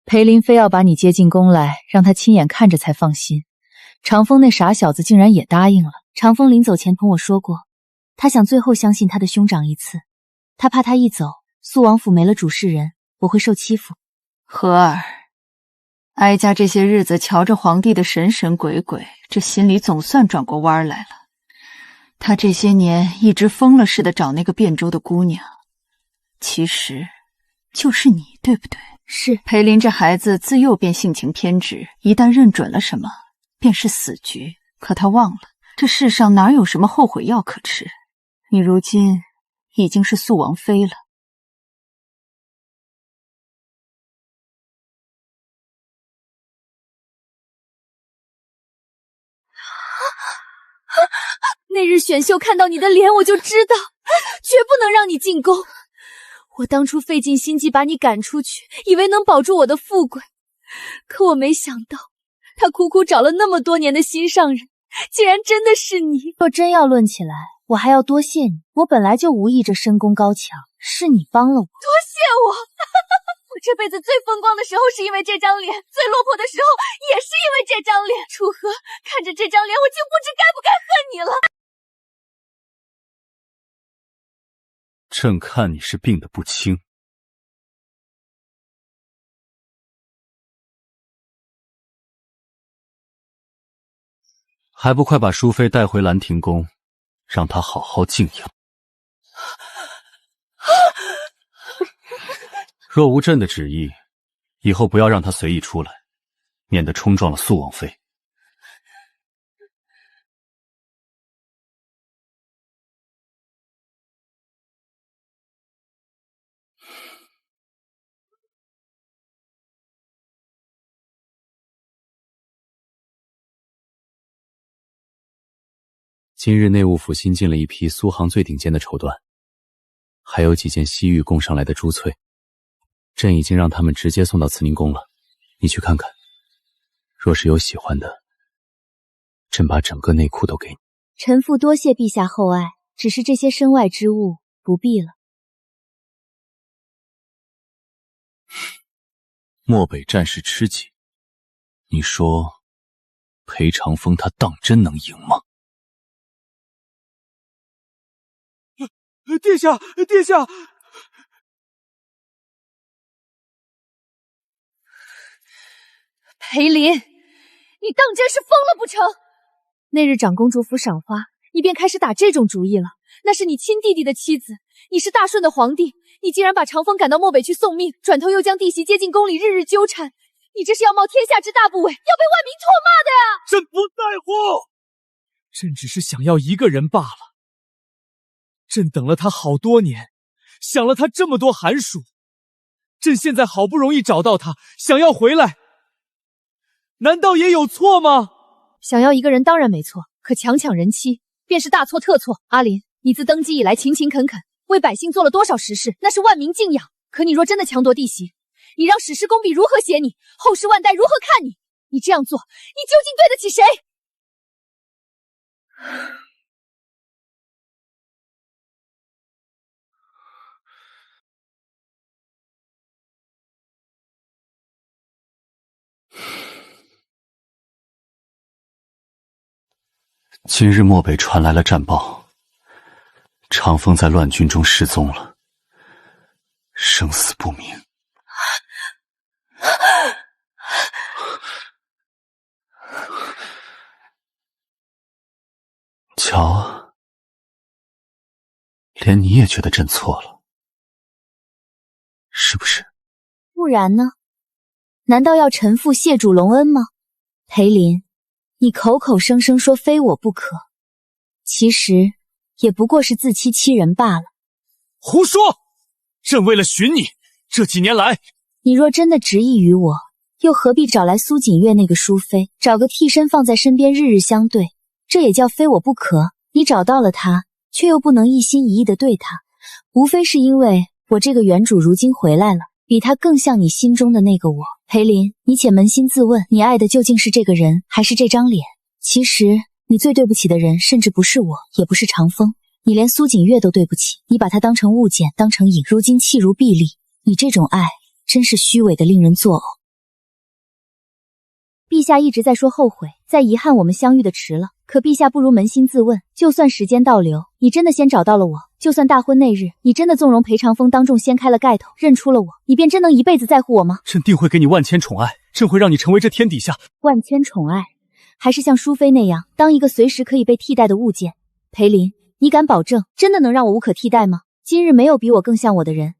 裴林非要把你接进宫来，让他亲眼看着才放心。长风那傻小子竟然也答应了。长风临走前同我说过，他想最后相信他的兄长一次，他怕他一走，苏王府没了主事人，我会受欺负。和儿，哀家这些日子瞧着皇帝的神神鬼鬼，这心里总算转过弯来了。他这些年一直疯了似的找那个汴州的姑娘，其实就是你，对不对？是。裴林这孩子自幼便性情偏执，一旦认准了什么，便是死局。可他忘了，这世上哪有什么后悔药可吃？你如今已经是素王妃了。那日选秀看到你的脸，我就知道，绝不能让你进宫。我当初费尽心机把你赶出去，以为能保住我的富贵，可我没想到，他苦苦找了那么多年的心上人，竟然真的是你。若真要论起来，我还要多谢你。我本来就无意这深宫高墙，是你帮了我。多谢我！我这辈子最风光的时候是因为这张脸，最落魄的时候也是因为这张脸。楚河，看着这张脸，我竟不知该不该恨你了。朕看你是病得不轻。还不快把淑妃带回兰亭宫，让她好好静养。若无朕的旨意，以后不要让她随意出来，免得冲撞了素王妃。今日内务府新进了一批苏杭最顶尖的绸缎，还有几件西域供上来的珠翠，朕已经让他们直接送到慈宁宫了，你去看看。若是有喜欢的，朕把整个内库都给你。臣妇多谢陛下厚爱，只是这些身外之物不必了。漠北战事吃紧，你说裴长风他当真能赢吗？殿下，殿下！裴林，你当真是疯了不成？那日长公主府赏花，你便开始打这种主意了。那是你亲弟弟的妻子，你是大顺的皇帝，你竟然把长风赶到漠北去送命，转头又将弟媳接进宫里，日日纠缠，你这是要冒天下之大不韪，要被万民唾骂的呀！朕不在乎，朕只是想要一个人罢了。朕等了他好多年，想了他这么多寒暑，朕现在好不容易找到他，想要回来，难道也有错吗？想要一个人当然没错，可强抢人妻便是大错特错。阿林，你自登基以来勤勤恳恳，为百姓做了多少实事，那是万民敬仰。可你若真的强夺弟媳，你让史诗公笔如何写你？后世万代如何看你？你这样做，你究竟对得起谁？今日漠北传来了战报，长风在乱军中失踪了，生死不明。瞧啊，连你也觉得朕错了，是不是？不然呢？难道要臣妇谢主隆恩吗？裴林，你口口声声说非我不可，其实也不过是自欺欺人罢了。胡说！朕为了寻你，这几年来，你若真的执意于我，又何必找来苏锦月那个淑妃，找个替身放在身边日日相对，这也叫非我不可。你找到了她，却又不能一心一意地对她，无非是因为我这个原主如今回来了，比她更像你心中的那个我。裴林，你且扪心自问，你爱的究竟是这个人，还是这张脸？其实你最对不起的人，甚至不是我，也不是长风，你连苏锦月都对不起。你把她当成物件，当成影，如今弃如敝履。你这种爱，真是虚伪的令人作呕。陛下一直在说后悔，在遗憾我们相遇的迟了。可陛下不如扪心自问，就算时间倒流，你真的先找到了我，就算大婚那日，你真的纵容裴长风当众掀开了盖头，认出了我，你便真能一辈子在乎我吗？朕定会给你万千宠爱，朕会让你成为这天底下万千宠爱，还是像淑妃那样，当一个随时可以被替代的物件？裴林，你敢保证真的能让我无可替代吗？今日没有比我更像我的人，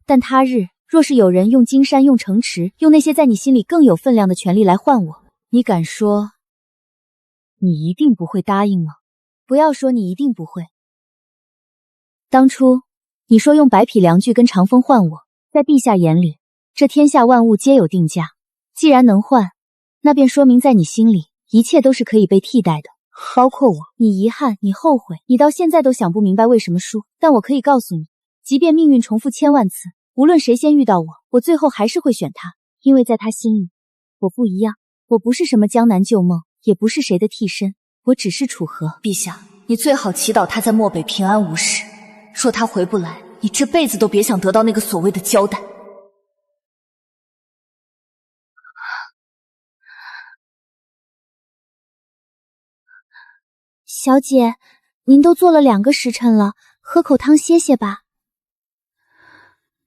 但他日若是有人用金山、用城池、用那些在你心里更有分量的权利来换我，你敢说你一定不会答应吗？不要说你一定不会。当初你说用白匹良驹跟长风换我，在陛下眼里，这天下万物皆有定价，既然能换，那便说明在你心里，一切都是可以被替代的，包括我。你遗憾，你后悔，你到现在都想不明白为什么输，但我可以告诉你，即便命运重复千万次，无论谁先遇到我，我最后还是会选他，因为在他心里，我不一样，我不是什么江南旧梦，也不是谁的替身，我只是楚河。陛下，你最好祈祷他在漠北平安无事，若他回不来，你这辈子都别想得到那个所谓的交代。小姐，您都坐了2个时辰了，喝口汤歇歇吧。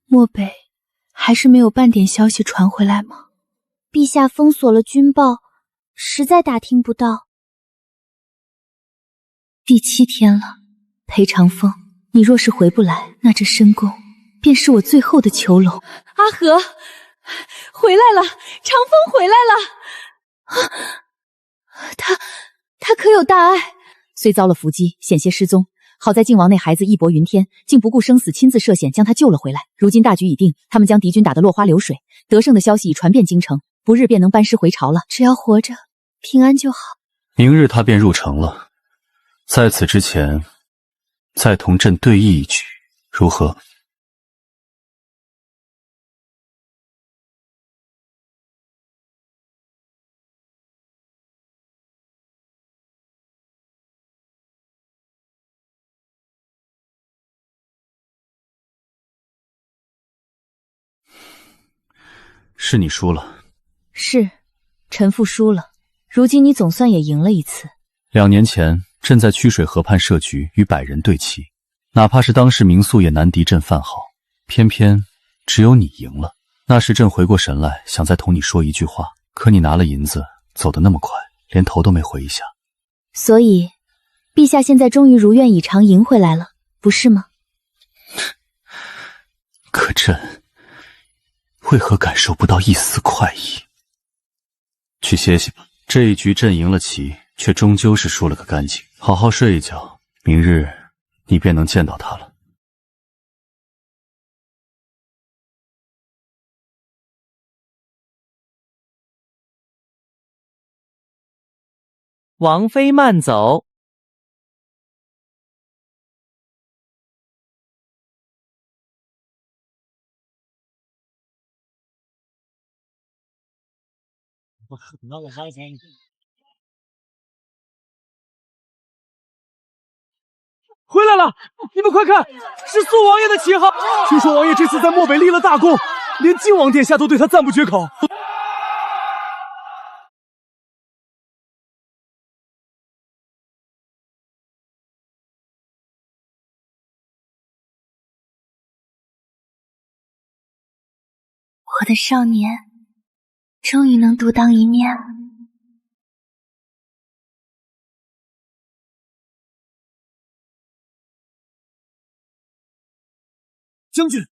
漠北还是没有半点消息传回来吗？陛下封锁了军报，实在打听不到。第7天了，裴长风，你若是回不来，那这深宫便是我最后的囚笼。阿和，回来了，长风回来了。他可有大碍？虽遭了伏击，险些失踪，好在靖王那孩子义薄云天，竟不顾生死，亲自涉险将他救了回来。如今大局已定，他们将敌军打得落花流水，得胜的消息已传遍京城，不日便能班师回朝了。只要活着，平安就好。明日他便入城了，在此之前，再同朕对弈一局，如何？是你输了。是，臣父输了。如今你总算也赢了一次。2年前，朕在曲水河畔设局，与百人对棋，哪怕是当世名宿也难敌朕范好。偏偏只有你赢了。那时朕回过神来，想再同你说一句话，可你拿了银子，走得那么快，连头都没回一下。所以，陛下现在终于如愿以偿赢回来了，不是吗？可朕为何感受不到一丝快意？去歇歇吧，这一局朕赢了棋，却终究是输了个干净。好好睡一觉，明日你便能见到他了。王妃慢走。回来了！你们快看，是苏王爷的旗号。听说王爷这次在漠北立了大功，连靖王殿下都对他赞不绝口。我的少年终于能独当一面了。将军，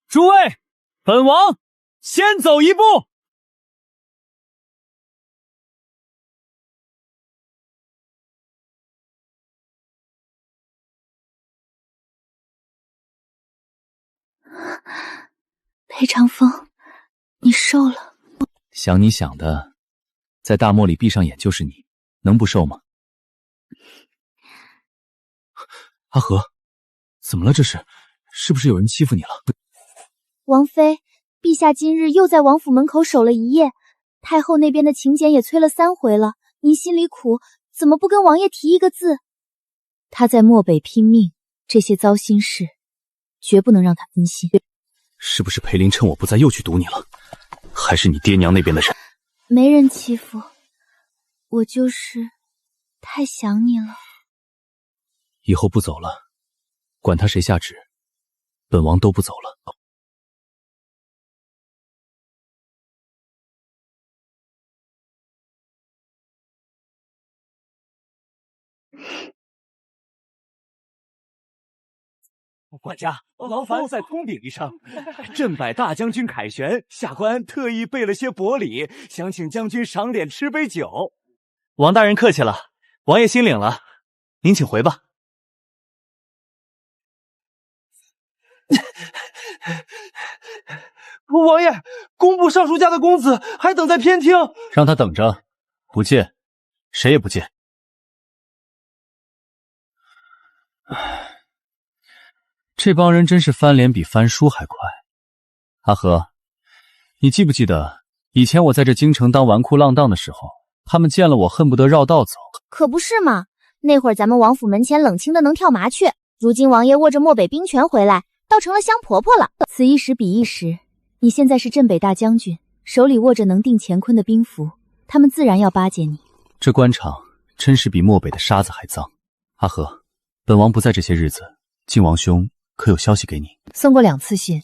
诸位，本王先走一步。裴长风，你瘦了。想你想的，在大漠里闭上眼就是你，能不瘦吗？阿和，怎么了？这是不是有人欺负你了？王妃，陛下今日又在王府门口守了一夜，太后那边的请柬也催了3回了。您心里苦，怎么不跟王爷提一个字？他在漠北拼命，这些糟心事绝不能让他分心。是不是裴林趁我不在又去堵你了？还是你爹娘那边的人？没人欺负，我就是太想你了。以后不走了，管他谁下旨，本王都不走了。管家，劳烦再通禀一声，镇柏大将军凯旋，下官特意备了些薄礼，想请将军赏脸吃杯酒。王大人客气了，王爷心领了，您请回吧。王爷，工部尚书家的公子还等在偏厅，让他等着，不见，谁也不见。这帮人真是翻脸比翻书还快。阿和，你记不记得以前我在这京城当纨绔浪荡的时候，他们见了我恨不得绕道走？可不是嘛，那会儿咱们王府门前冷清的能跳麻雀，如今王爷握着漠北兵权回来，倒成了香婆婆了。此一时彼一时，你现在是镇北大将军，手里握着能定乾坤的兵符，他们自然要巴结你。这官场真是比漠北的沙子还脏。阿和，本王不在这些日子，靖王兄可有消息给你？送过2次信，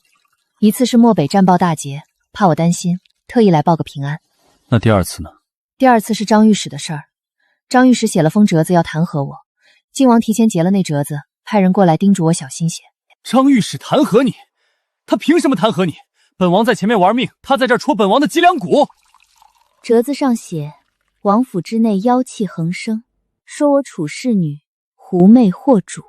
一次是漠北战报大捷，怕我担心，特意来报个平安。那第2次呢？第2次是张御史的事儿，张御史写了封折子要弹劾我，靖王提前截了那折子，派人过来叮嘱我小心些。张御史弹劾你？他凭什么弹劾你？本王在前面玩命，他在这儿戳本王的脊梁骨。折子上写，王府之内妖气横生，说我处侍女狐媚惑主。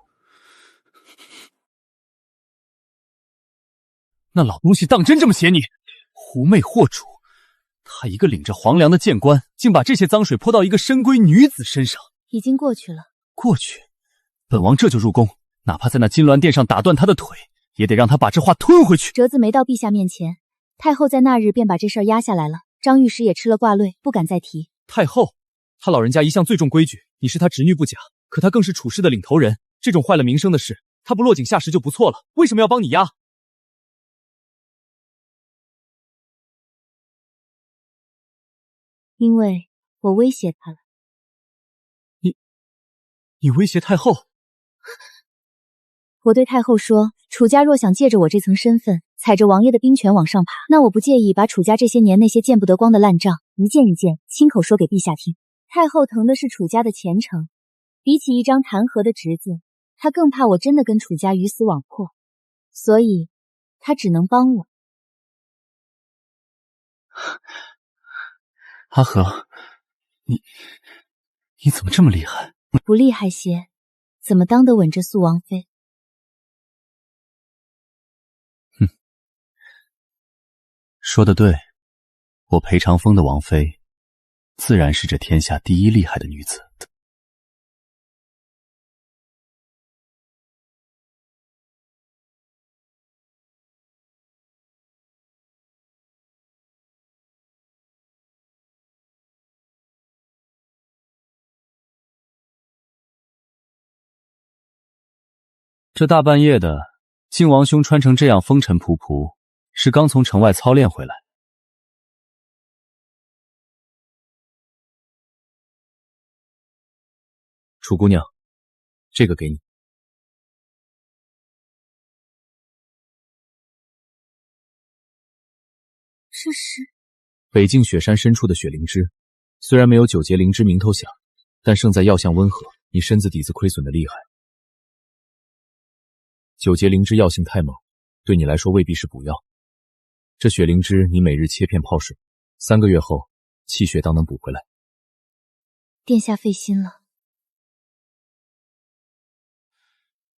那老东西当真这么写你？狐媚惑主，他一个领着皇粮的谏官，竟把这些脏水泼到一个深闺女子身上。已经过去了。过去？本王这就入宫，哪怕在那金銮殿上打断他的腿，也得让他把这话吞回去。折子没到陛下面前，太后在那日便把这事儿压下来了。张御史也吃了挂累，不敢再提。太后，他老人家一向最重规矩，你是他侄女不假，可他更是处事的领头人，这种坏了名声的事，他不落井下石就不错了，为什么要帮你压？因为我威胁他了。你威胁太后？我对太后说，楚家若想借着我这层身份，踩着王爷的兵权往上爬，那我不介意把楚家这些年那些见不得光的烂账一件一件亲口说给陛下听。太后疼的是楚家的前程，比起一张弹劾的侄子，她更怕我真的跟楚家鱼死网破，所以她只能帮我。阿和，你怎么这么厉害？不厉害些，怎么当得稳这肃王妃？哼，说得对，我裴长风的王妃，自然是这天下第一厉害的女子。这大半夜的，靖王兄穿成这样风尘仆仆，是刚从城外操练回来。楚姑娘，这个给你。这是北境雪山深处的雪灵芝，虽然没有九节灵芝名头响，但胜在药效温和，你身子底子亏损的厉害。九节灵芝药性太猛，对你来说未必是补药。这雪灵芝你每日切片泡水，3个月后气血当能补回来。殿下费心了。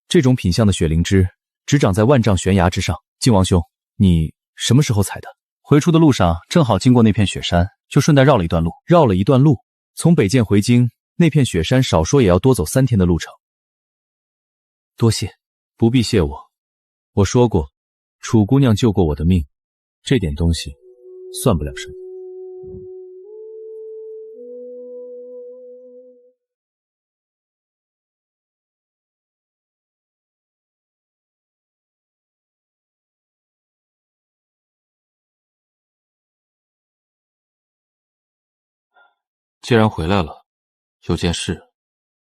这种品相的雪灵芝只长在万丈悬崖之上。靖王兄，你什么时候采的？回出的路上正好经过那片雪山，就顺带绕了一段路。绕了一段路，从北涧回京，那片雪山少说也要多走3天的路程。多谢。不必谢我，我说过，楚姑娘救过我的命，这点东西算不了什么。既然回来了，有件事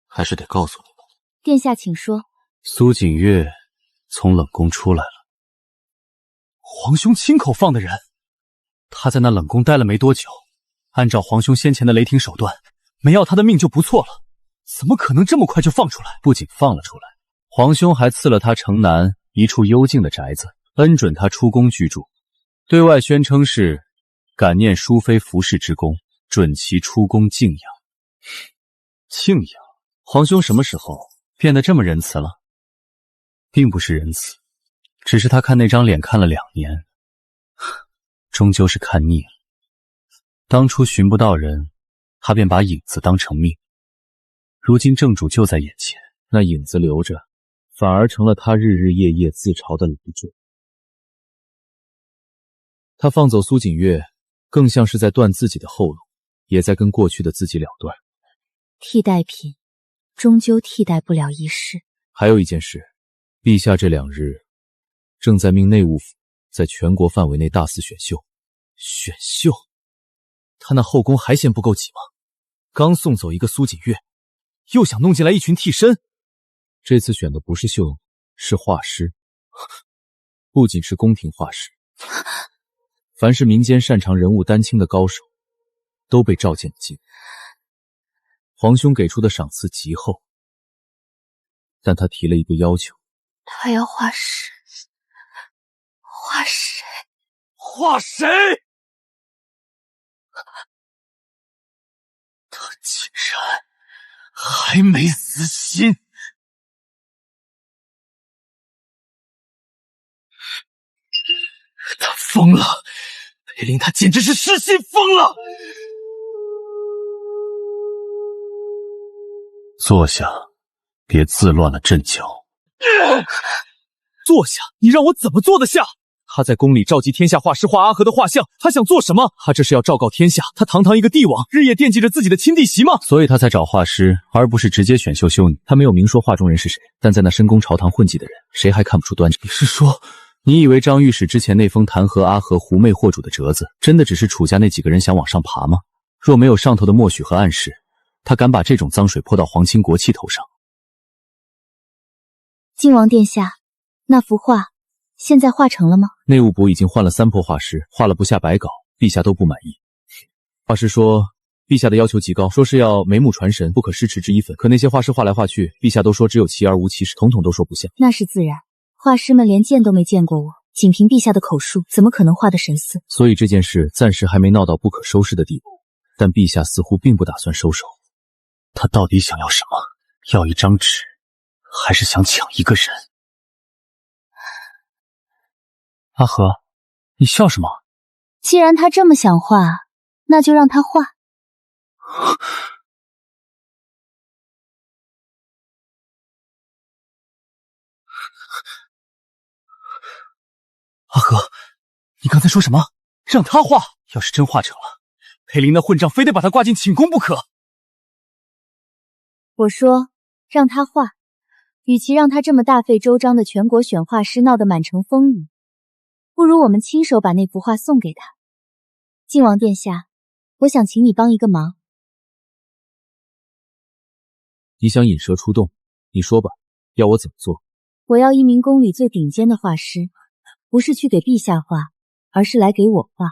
还是得告诉你们。殿下请说。苏景月从冷宫出来了。皇兄亲口放的人，他在那冷宫待了没多久，按照皇兄先前的雷霆手段，没要他的命就不错了，怎么可能这么快就放出来？不仅放了出来，皇兄还赐了他城南一处幽静的宅子，恩准他出宫居住，对外宣称是感念淑妃服侍之功，准其出宫静养。静养？皇兄什么时候变得这么仁慈了？并不是仁慈，只是他看那张脸看了2年，终究是看腻了。当初寻不到人，他便把影子当成命，如今正主就在眼前，那影子留着，反而成了他日日夜夜自嘲的累赘。他放走苏锦月，更像是在断自己的后路，也在跟过去的自己了断。替代品终究替代不了一世。还有一件事，陛下这2日正在命内务府在全国范围内大肆选秀。选秀？他那后宫还嫌不够挤吗？刚送走一个苏锦月，又想弄进来一群替身。这次选的不是秀女，是画师，不仅是宫廷画师，凡是民间擅长人物丹青的高手，都被召进京。皇兄给出的赏赐极厚，但他提了一个要求。他要画谁？画谁？画谁？他竟然还没死心！他疯了！裴林他简直是失心疯了！坐下，别自乱了阵脚。坐下？你让我怎么坐得下？他在宫里召集天下画师画阿和的画像，他想做什么？他这是要昭告天下，他堂堂一个帝王，日夜惦记着自己的亲弟媳吗？所以他才找画师，而不是直接选秀修女。他没有明说画中人是谁，但在那深宫朝堂混迹的人，谁还看不出端倪？你是说，你以为张御史之前那封弹劾阿和狐媚惑主的折子，真的只是楚家那几个人想往上爬吗？若没有上头的默许和暗示，他敢把这种脏水泼到皇亲国戚头上？靖王殿下，那幅画现在画成了吗？内务部已经换了3波画师，画了不下100稿，陛下都不满意。画师说陛下的要求极高，说是要眉目传神，不可失持之一分。可那些画师画来画去，陛下都说只有其而无其事，统统都说不像。那是自然，画师们连见都没见过我，仅凭陛下的口述，怎么可能画得神似？所以这件事暂时还没闹到不可收拾的地步，但陛下似乎并不打算收手。他到底想要什么？要一张纸，还是想抢一个人？阿和，你笑什么？既然他这么想画，那就让他画。阿和，你刚才说什么？让他画？要是真画成了，裴林那混账非得把他挂进寝宫不可。我说让他画，与其让他这么大费周章的全国选画师闹得满城风雨，不如我们亲手把那幅画送给他。靖王殿下，我想请你帮一个忙。你想引蛇出洞，你说吧，要我怎么做？我要一名宫里最顶尖的画师，不是去给陛下画，而是来给我画。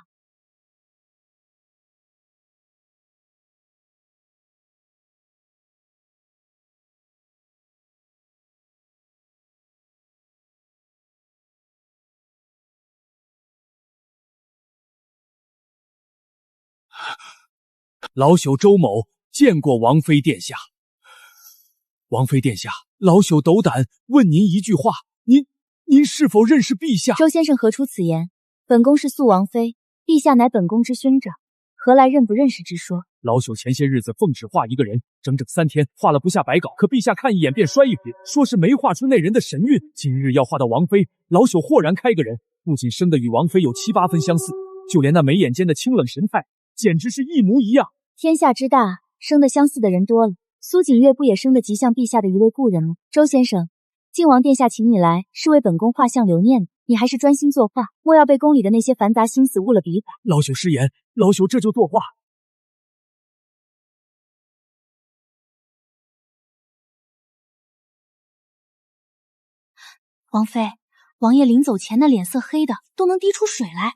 老朽周某见过王妃殿下。王妃殿下，老朽斗胆问您一句话，您是否认识陛下？周先生何出此言？本宫是肃王妃，陛下乃本宫之兄长，何来认不认识之说？老朽前些日子奉旨画一个人，整整3天，画了不下100稿，可陛下看一眼便摔一笔，说是没画出那人的神韵。今日要画到王妃，老朽豁然开个人，不仅生得与王妃有7、8分相似，就连那眉眼间的清冷神态，简直是一模一样。天下之大，生得相似的人多了，苏景月不也生得极像陛下的一位故人吗？周先生，靖王殿下请你来，是为本宫画像留念的，你还是专心作画，莫要被宫里的那些繁杂心思误了笔法。老朽失言，老朽这就作画。王妃，王爷临走前那脸色黑的都能滴出水来，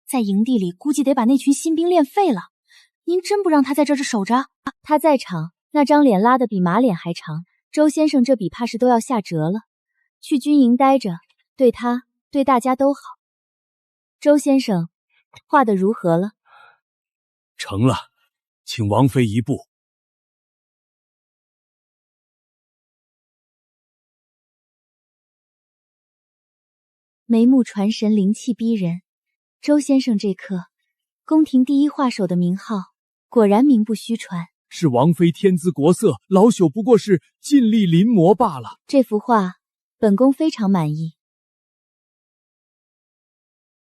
在营地里估计得把那群新兵练废了。您真不让他在这守着？他在场，那张脸拉得比马脸还长。周先生这笔怕是都要下折了。去军营待着，对他，对大家都好。周先生，画的如何了？成了，请王妃一步。眉目传神，灵气逼人。周先生这刻，宫廷第一画手的名号，果然名不虚传。是王妃天姿国色，老朽不过是尽力临摹罢了。这幅画，本宫非常满意，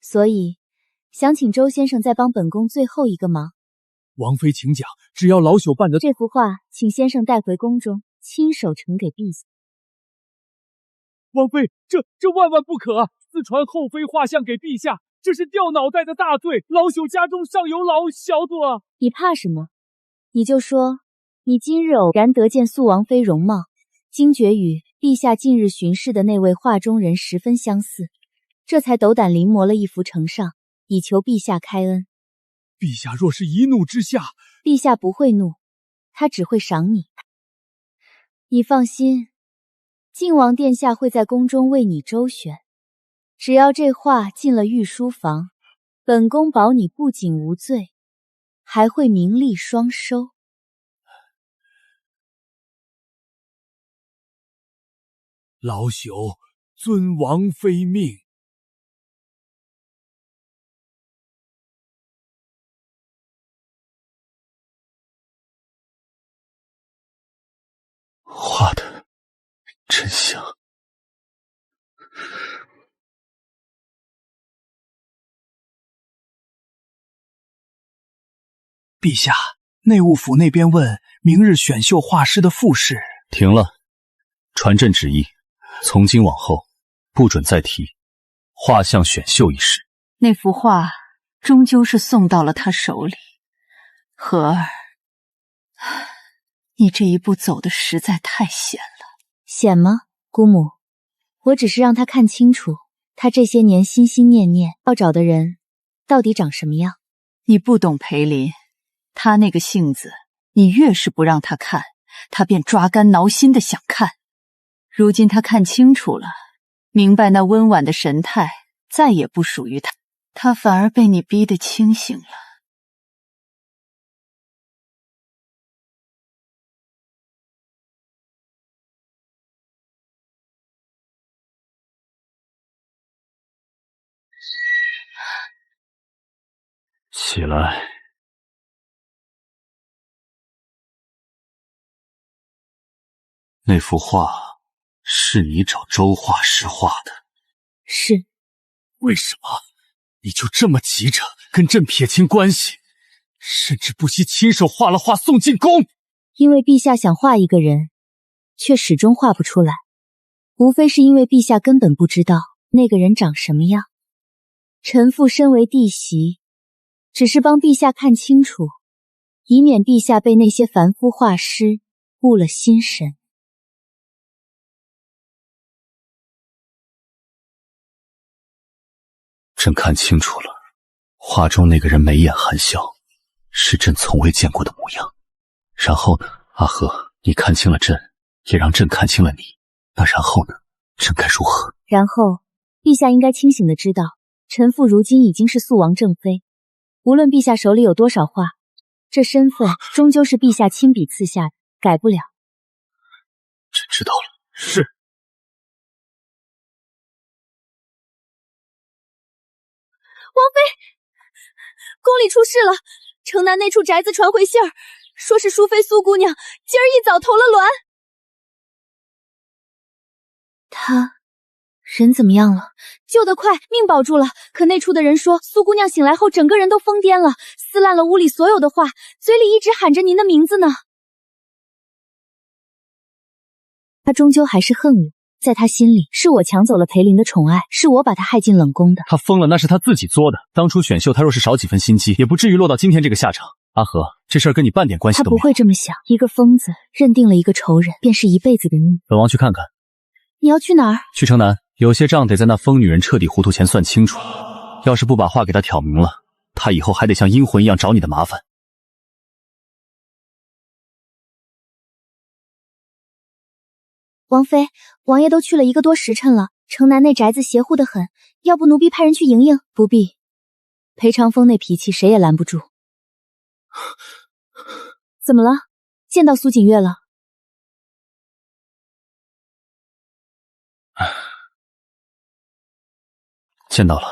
所以想请周先生再帮本宫最后一个忙。王妃请讲，只要老朽办得。这幅画，请先生带回宫中，亲手呈给陛下。王妃，这万万不可！私传后妃画像给陛下，这是掉脑袋的大罪。老朽家中尚有老小的。你怕什么？你就说，你今日偶然得见肃王妃容貌，惊觉与陛下近日巡视的那位画中人十分相似，这才斗胆临摹了一幅呈上，以求陛下开恩。陛下若是一怒之下，陛下不会怒，他只会赏你。你放心，靖王殿下会在宫中为你周旋，只要这画进了御书房，本宫保你不仅无罪，还会名利双收。老朽遵王妃命。画的真像。陛下，内务府那边问明日选秀画师的复试。停了，传朕旨意，从今往后不准再提画像选秀一事。那幅画终究是送到了他手里。和儿，你这一步走的实在太险了。险吗？姑母，我只是让他看清楚，他这些年心心念念要找的人到底长什么样。你不懂裴林，他那个性子，你越是不让他看，他便抓肝挠心的想看。如今他看清楚了，明白那温婉的神态再也不属于他，他反而被你逼得清醒了。起来。那幅画是你找周画师画的？是。为什么你就这么急着跟朕撇清关系，甚至不惜亲手画了画送进宫？因为陛下想画一个人，却始终画不出来，无非是因为陛下根本不知道那个人长什么样。臣妇身为弟媳，只是帮陛下看清楚，以免陛下被那些凡夫画师误了心神。朕看清楚了，画中那个人眉眼含笑，是朕从未见过的模样。然后呢，阿和，你看清了朕，也让朕看清了你，那然后呢？朕该如何？然后，陛下应该清醒的知道，臣妇如今已经是肃王正妃，无论陛下手里有多少画，这身份终究是陛下亲笔赐下的，改不了。朕知道了。是。王妃，宫里出事了，城南那处宅子传回信儿，说是淑妃苏姑娘今儿一早投了卵。她人怎么样了？救得快，命保住了。可那处的人说，苏姑娘醒来后整个人都疯癫了，撕烂了屋里所有的画，嘴里一直喊着您的名字呢。她终究还是恨我，在她心里，是我抢走了裴林的宠爱，是我把她害进冷宫的。她疯了，那是她自己作的。当初选秀，她若是少几分心机，也不至于落到今天这个下场。阿和，这事儿跟你半点关系都没有。她不会这么想，一个疯子认定了一个仇人，便是一辈子的命。本王去看看。你要去哪儿？去城南，有些账得在那疯女人彻底糊涂前算清楚。要是不把话给她挑明了，她以后还得像阴魂一样找你的麻烦。王妃，王爷都去了1个多时辰了，城南那宅子邪乎得很，要不奴婢派人去迎迎？不必，裴长风那脾气谁也拦不住。怎么了？见到苏锦月了？见到了，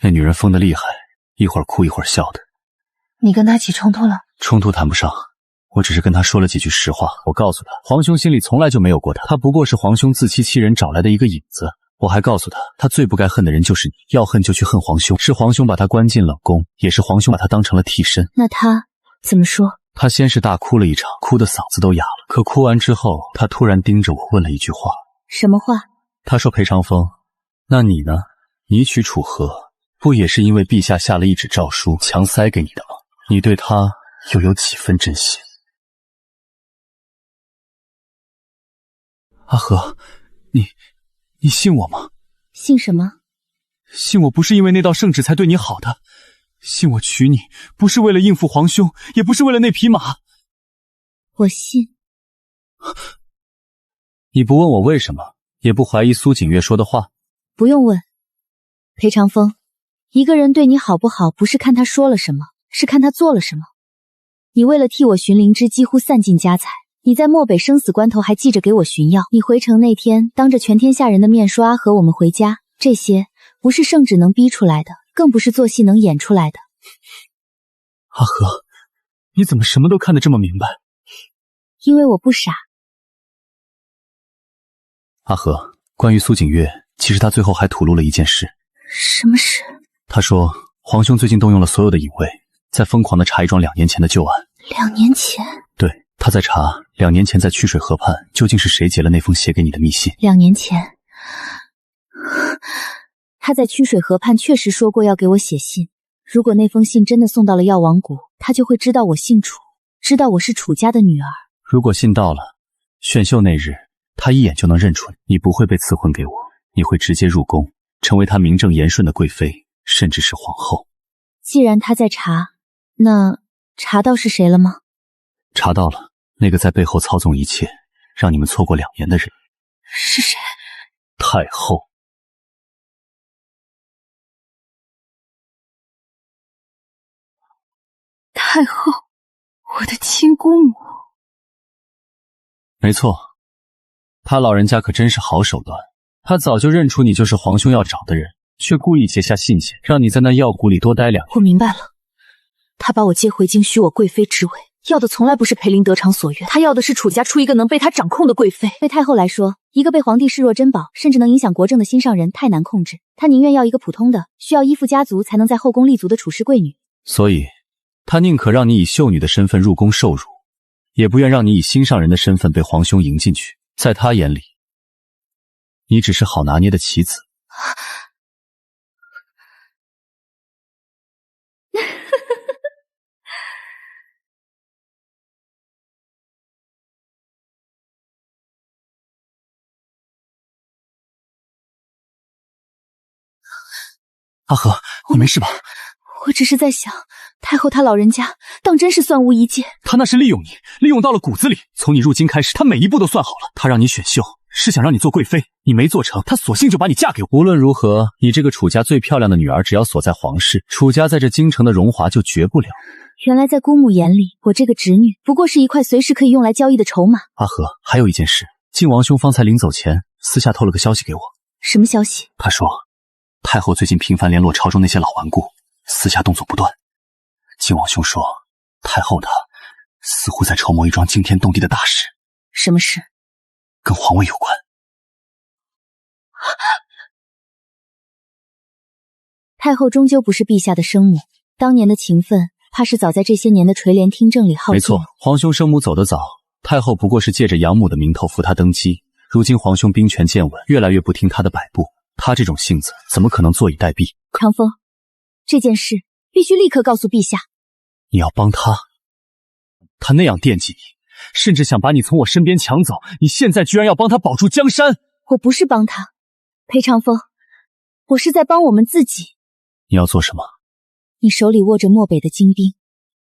那女人疯得厉害，一会儿哭一会儿笑的。你跟她起冲突了？冲突谈不上，我只是跟她说了几句实话。我告诉她，皇兄心里从来就没有过她，她不过是皇兄自欺欺人找来的一个影子。我还告诉她，她最不该恨的人就是你，要恨就去恨皇兄，是皇兄把她关进冷宫，也是皇兄把她当成了替身。那她怎么说？她先是大哭了一场，哭得嗓子都哑了。可哭完之后，她突然盯着我问了一句话。什么话？她说：“裴长风，那你呢？你娶楚河，不也是因为陛下下了一纸诏书强塞给你的吗？你对他又有几分真心？”阿和，你信我吗？信什么？信我不是因为那道圣旨才对你好的，信我娶你不是为了应付皇兄，也不是为了那匹马。我信。你不问我为什么，也不怀疑苏锦月说的话？不用问。裴长风，一个人对你好不好，不是看他说了什么，是看他做了什么。你为了替我寻灵芝，几乎散尽家财。你在漠北生死关头还记着给我寻药。你回城那天，当着全天下人的面说阿和我们回家，这些不是圣旨能逼出来的，更不是做戏能演出来的。阿和，你怎么什么都看得这么明白？因为我不傻。阿和，关于苏锦月，其实他最后还吐露了一件事。什么事？他说皇兄最近动用了所有的隐卫，在疯狂地查一桩2年前的旧案。2年前？对，他在查2年前在曲水河畔究竟是谁截了那封写给你的密信。2年前，他在曲水河畔确实说过要给我写信。如果那封信真的送到了药王谷，他就会知道我姓楚，知道我是楚家的女儿。如果信到了，选秀那日他一眼就能认出你，你不会被赐婚给我，你会直接入宫，成为他名正言顺的贵妃，甚至是皇后。既然他在查，那查到是谁了吗？查到了，那个在背后操纵一切，让你们错过2年的人。是谁？太后。太后，我的亲姑母。没错，他老人家可真是好手段。他早就认出你就是皇兄要找的人，却故意写下信件，让你在那药谷里多待2年。我明白了，他把我接回京，许我贵妃之位，要的从来不是裴林得偿所愿，他要的是楚家出一个能被他掌控的贵妃。对太后来说，一个被皇帝视若珍宝，甚至能影响国政的心上人太难控制，她宁愿要一个普通的，需要依附家族才能在后宫立足的楚氏贵女。所以她宁可让你以秀女的身份入宫受辱，也不愿让你以心上人的身份被皇兄迎进去。在她眼里，你只是好拿捏的棋子。阿和，你没事吧？我只是在想，太后她老人家当真是算无一戒。她那是利用你，利用到了骨子里。从你入京开始，她每一步都算好了。她让你选秀，是想让你做贵妃，你没做成，她索性就把你嫁给我。无论如何，你这个楚家最漂亮的女儿，只要锁在皇室，楚家在这京城的荣华就绝不了。原来在姑母眼里，我这个侄女不过是一块随时可以用来交易的筹码。阿和，还有一件事，靖王兄方才临走前私下透了个消息给我。什么消息？他说太后最近频繁联络朝中那些老顽固，私下动作不断。靖王兄说，太后她似乎在筹谋一桩惊天动地的大事。什么事？跟皇位有关。太后终究不是陛下的生母，当年的情分，怕是早在这些年的垂帘听政里耗尽。没错，皇兄生母走得早，太后不过是借着养母的名头扶她登基。如今皇兄兵权渐稳，越来越不听她的摆布。他这种性子怎么可能坐以待毙？长风，这件事必须立刻告诉陛下。你要帮他？他那样惦记你，甚至想把你从我身边抢走，你现在居然要帮他保住江山？我不是帮他，裴长风，我是在帮我们自己。你要做什么？你手里握着漠北的精兵，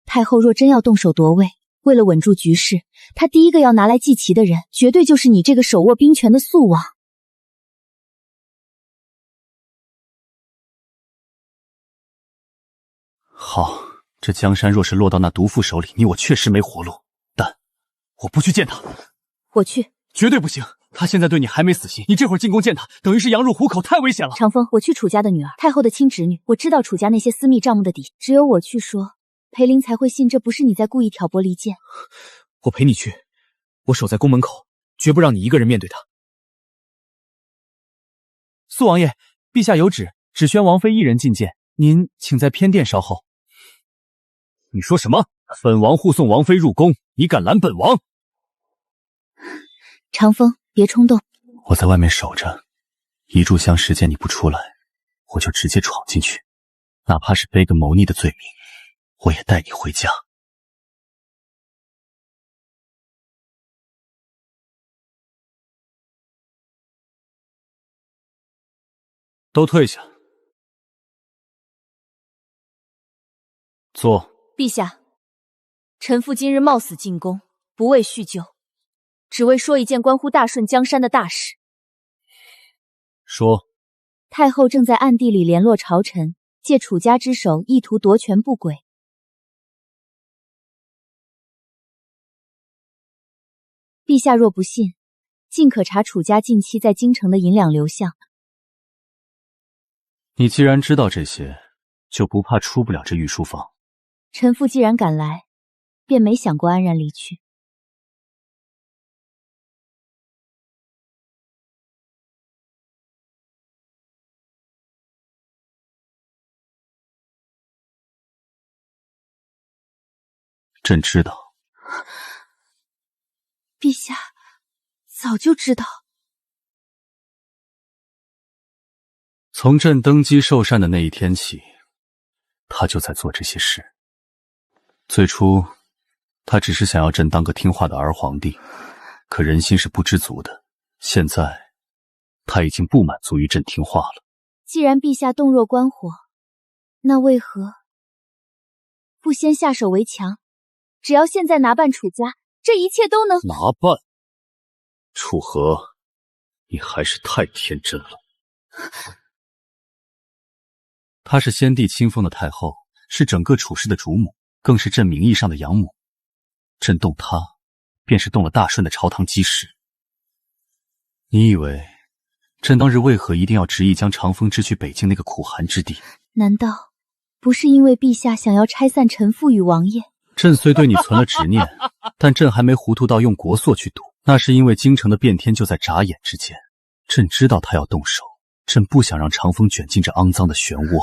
太后若真要动手夺位，为了稳住局势，她第一个要拿来祭旗的人，绝对就是你这个手握兵权的肃王。好，这江山若是落到那毒妇手里，你我确实没活路。但我不去见他。我去。绝对不行！他现在对你还没死心，你这会儿进宫见他，等于是羊入虎口，太危险了。长风，我去楚家的女儿，太后的亲侄女，我知道楚家那些私密账目的底，只有我去说，裴林才会信这不是你在故意挑拨离间。我陪你去，我守在宫门口，绝不让你一个人面对他。苏王爷，陛下有旨，只宣王妃一人觐见，您请在偏殿稍候。你说什么？本王护送王妃入宫，你敢拦本王？长风，别冲动。我在外面守着，一炷香时间你不出来，我就直接闯进去，哪怕是背个谋逆的罪名，我也带你回家。都退下，坐。陛下，臣妇今日冒死进宫，不为叙旧，只为说一件关乎大顺江山的大事。说。太后正在暗地里联络朝臣，借楚家之手，意图夺权不轨。陛下若不信，尽可查楚家近期在京城的银两流向。你既然知道这些，就不怕出不了这御书房。臣妇既然敢来，便没想过安然离去。朕知道。陛下早就知道。从朕登基受禅的那一天起，他就在做这些事。最初，他只是想要朕当个听话的儿皇帝，可人心是不知足的。现在，他已经不满足于朕听话了。既然陛下洞若观火，那为何不先下手为强？只要现在拿办楚家，这一切都能……拿办？楚河，你还是太天真了。她是先帝亲封的太后，是整个楚氏的主母，更是朕名义上的养母。朕动她，便是动了大顺的朝堂基石。你以为朕当日为何一定要执意将长风支去北境那个苦寒之地？难道不是因为陛下想要拆散臣妇与王爷？朕虽对你存了执念，但朕还没糊涂到用国祚去赌。那是因为京城的变天就在眨眼之间。朕知道他要动手，朕不想让长风卷进这肮脏的漩涡。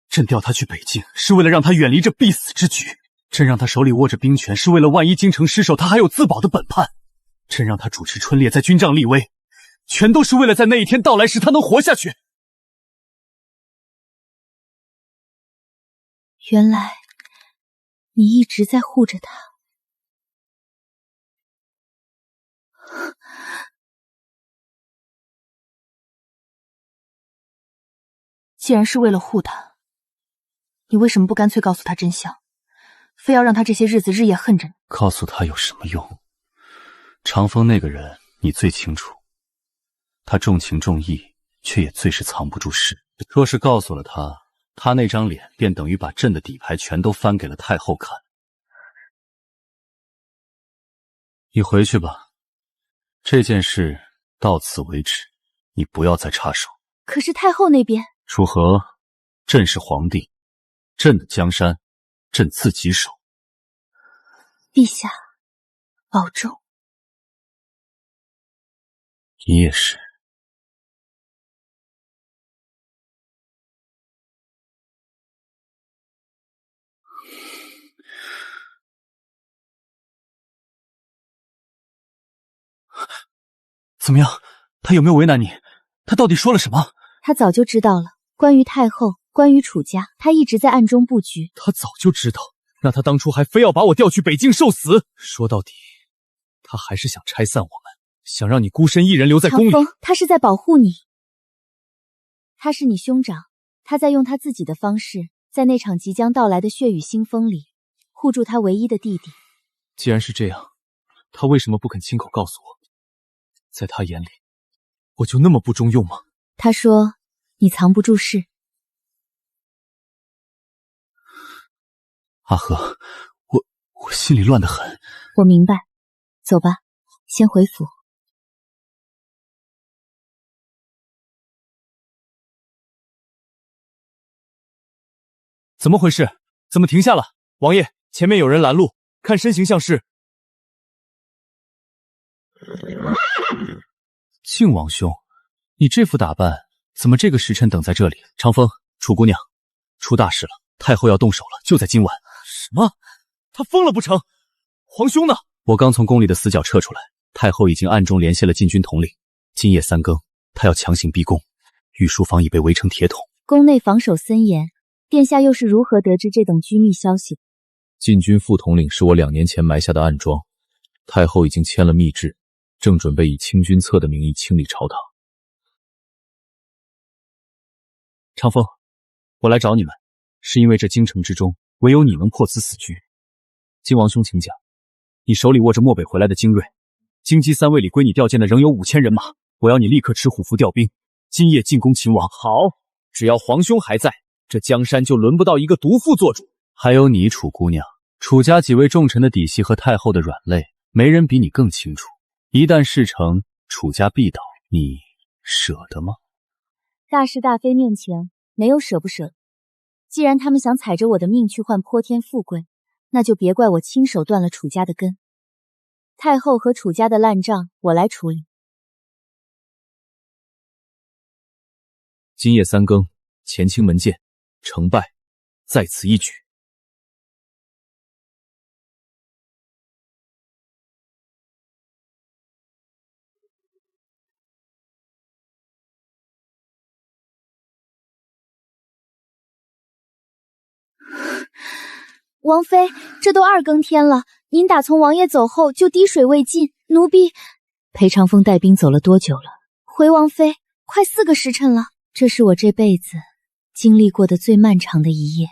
朕调他去北境，是为了让他远离这必死之局。朕让他手里握着兵权，是为了万一京城失守，他还有自保的本判。朕让他主持春猎，在军帐立威，全都是为了在那一天到来时他能活下去。原来你一直在护着他。既然是为了护他，你为什么不干脆告诉他真相，非要让他这些日子日夜恨着你？告诉他有什么用？长风那个人你最清楚，他重情重义，却也最是藏不住事。若是告诉了他，他那张脸便等于把朕的底牌全都翻给了太后看。你回去吧，这件事到此为止，你不要再插手。可是太后那边……楚河，朕是皇帝，朕的江山，朕自己守。陛下，保重。你也是。怎么样？他有没有为难你？他到底说了什么？他早就知道了，关于太后，关于楚家，他一直在暗中布局。他早就知道，那他当初还非要把我调去北京受死。说到底，他还是想拆散我们。想让你孤身一人留在宫里。长风，他是在保护你。他是你兄长，他在用他自己的方式，在那场即将到来的血雨腥风里，护住他唯一的弟弟。既然是这样，他为什么不肯亲口告诉我？在他眼里，我就那么不中用吗？他说你藏不住事。阿和，我心里乱得很。我明白，走吧，先回府。怎么回事？怎么停下了？王爷，前面有人拦路，看身形像是……靖王兄，你这副打扮，怎么这个时辰等在这里？长风，楚姑娘，出大事了，太后要动手了，就在今晚。什么？他疯了不成？皇兄呢？我刚从宫里的死角撤出来，太后已经暗中联系了禁军统领，今夜3更，她要强行逼宫，御书房已被围成铁桶。宫内防守森严，殿下又是如何得知这等机密消息？禁军副统领是我2年前埋下的暗桩，太后已经签了密制，正准备以清君侧的名义清理朝堂。长风，我来找你们，是因为这京城之中，唯有你能破此死局。靖王兄，请讲。你手里握着漠北回来的精锐，京畿3卫里归你调遣的仍有5000人马，我要你立刻持虎符调兵，今夜进攻秦王。好，只要皇兄还在，这江山就轮不到一个毒妇做主。还有你，楚姑娘，楚家几位重臣的底细和太后的软肋，没人比你更清楚。一旦事成，楚家必倒，你舍得吗？大是大非面前，没有舍不舍得。既然他们想踩着我的命去换泼天富贵，那就别怪我亲手断了楚家的根。太后和楚家的烂账，我来处理。今夜3更，乾清门见，成败在此一举。王妃，这都2更天了，您打从王爷走后就滴水未进，奴婢……裴长风带兵走了多久了？回王妃，快4个时辰了。这是我这辈子经历过的最漫长的一夜。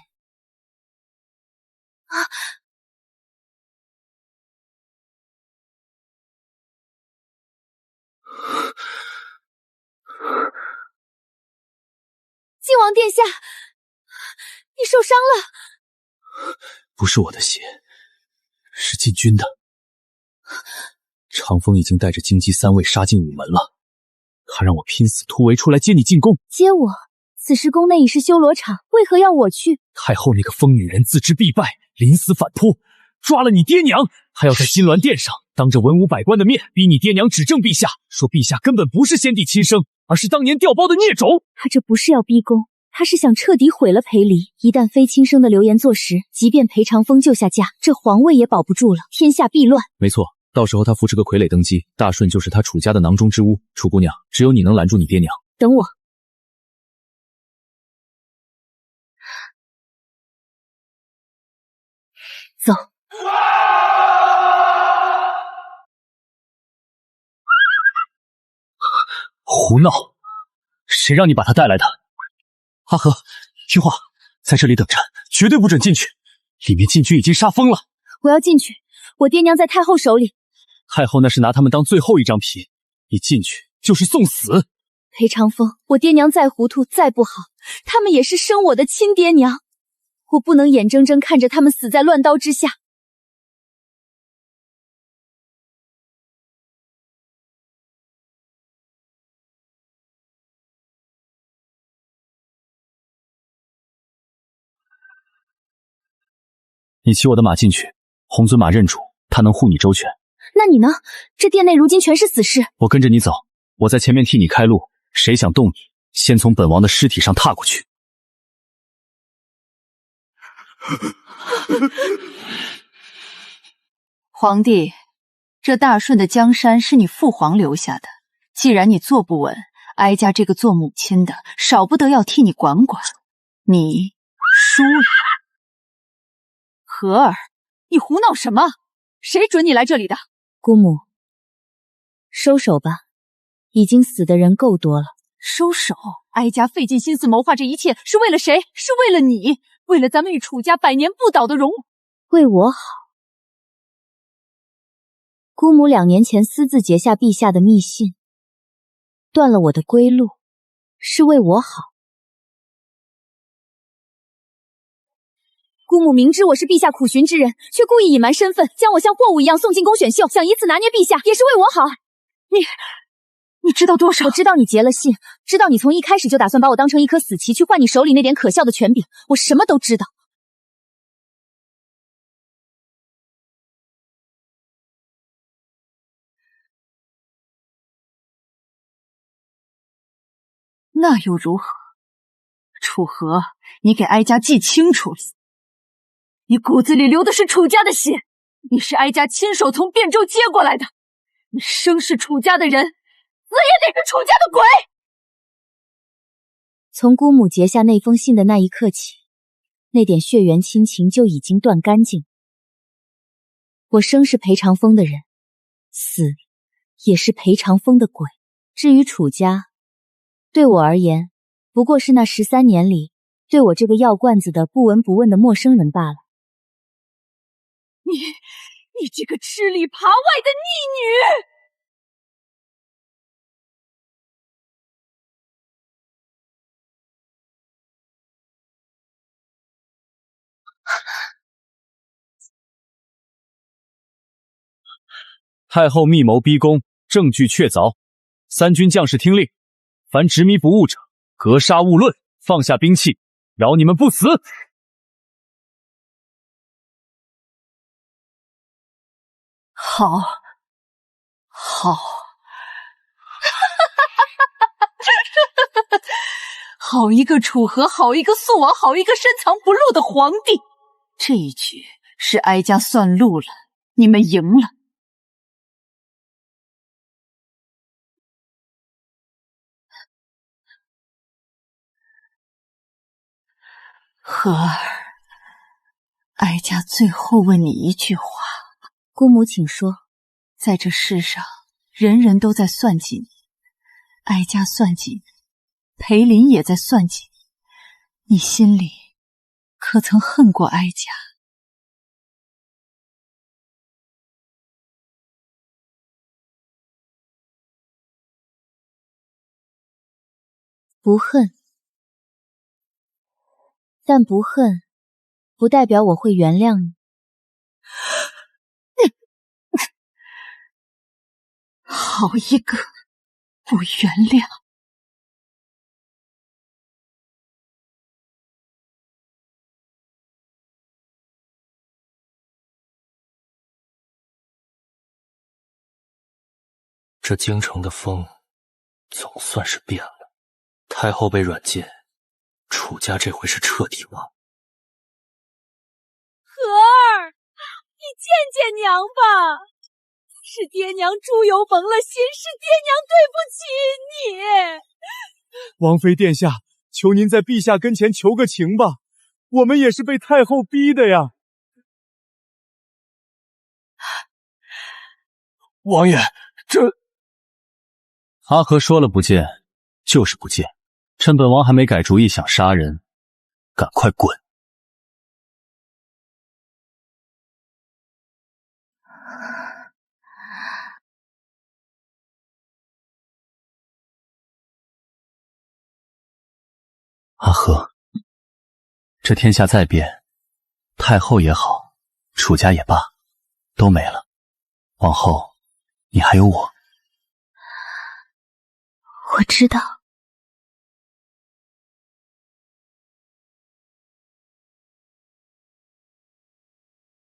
啊！靖王殿下，你受伤了。不是我的血，是禁军的。长风已经带着京畿3卫杀进午门了，他让我拼死突围出来接你进宫。接我？此时宫内已是修罗场，为何要我去？太后那个疯女人自知必败，临死反扑，抓了你爹娘，还要在金銮殿上当着文武百官的面逼你爹娘指证陛下，说陛下根本不是先帝亲生，而是当年调包的孽种。他这不是要逼宫，他是想彻底毁了裴离。一旦非亲生的流言坐实，即便裴长风救下驾，这皇位也保不住了，天下必乱。没错，到时候他扶持个傀儡登基，大顺就是他楚家的囊中之物。楚姑娘，只有你能拦住你爹娘。等我。走。胡闹！谁让你把他带来的？阿和，听话，在这里等着，绝对不准进去。里面禁军已经杀疯了。我要进去，我爹娘在太后手里。太后那是拿他们当最后一张皮，你进去就是送死。裴长风，我爹娘再糊涂再不好，他们也是生我的亲爹娘，我不能眼睁睁看着他们死在乱刀之下。你骑我的马进去，红尊马认主，他能护你周全。那你呢？这殿内如今全是死士。我跟着你走，我在前面替你开路，谁想动你，先从本王的尸体上踏过去。皇帝，这大顺的江山是你父皇留下的，既然你坐不稳，哀家这个做母亲的少不得要替你管管。你输了。和儿，你胡闹什么？谁准你来这里的？姑母，收手吧，已经死的人够多了。收手！哀家费尽心思谋划这一切，是为了谁？是为了你，为了咱们与楚家百年不倒的荣。为我好。姑母2年前私自截下陛下的密信，断了我的归路，是为我好。姑母明知我是陛下苦寻之人，却故意隐瞒身份，将我像货物一样送进宫选秀，想以此拿捏陛下，也是为我好。你知道多少？我知道你截了信，知道你从一开始就打算把我当成一颗死棋去换你手里那点可笑的权柄，我什么都知道。那又如何？楚河，你给哀家记清楚了，你骨子里流的是楚家的血，你是哀家亲手从汴州接过来的，你生是楚家的人，死也得是楚家的鬼。从姑母截下那封信的那一刻起，那点血缘亲情就已经断干净。我生是裴长风的人，死也是裴长风的鬼。至于楚家，对我而言，不过是那13年里对我这个药罐子的不闻不问的陌生人罢了。你这个吃里扒外的逆女！太后密谋逼宫，证据确凿，3军将士听令，凡执迷不悟者，格杀勿论，放下兵器，饶你们不死。好，好一个楚河，好一个肃王，好一个深藏不露的皇帝！这一局是哀家算路了，你们赢了。河儿，哀家最后问你一句话。姑母请说。在这世上，人人都在算计你，哀家算计你，裴林也在算计你，你心里可曾恨过哀家？不恨，但不恨不代表我会原谅你。好一个不原谅！这京城的风总算是变了，太后被软禁，楚家这回是彻底亡。河儿，你见见娘吧。是爹娘猪油蒙了心，是爹娘对不起你。王妃殿下，求您在陛下跟前求个情吧，我们也是被太后逼的呀。王爷，这……阿和说了不见，就是不见。趁本王还没改主意想杀人，赶快滚！阿和，这天下再变，太后也好，楚家也罢，都没了。往后，你还有我。我知道。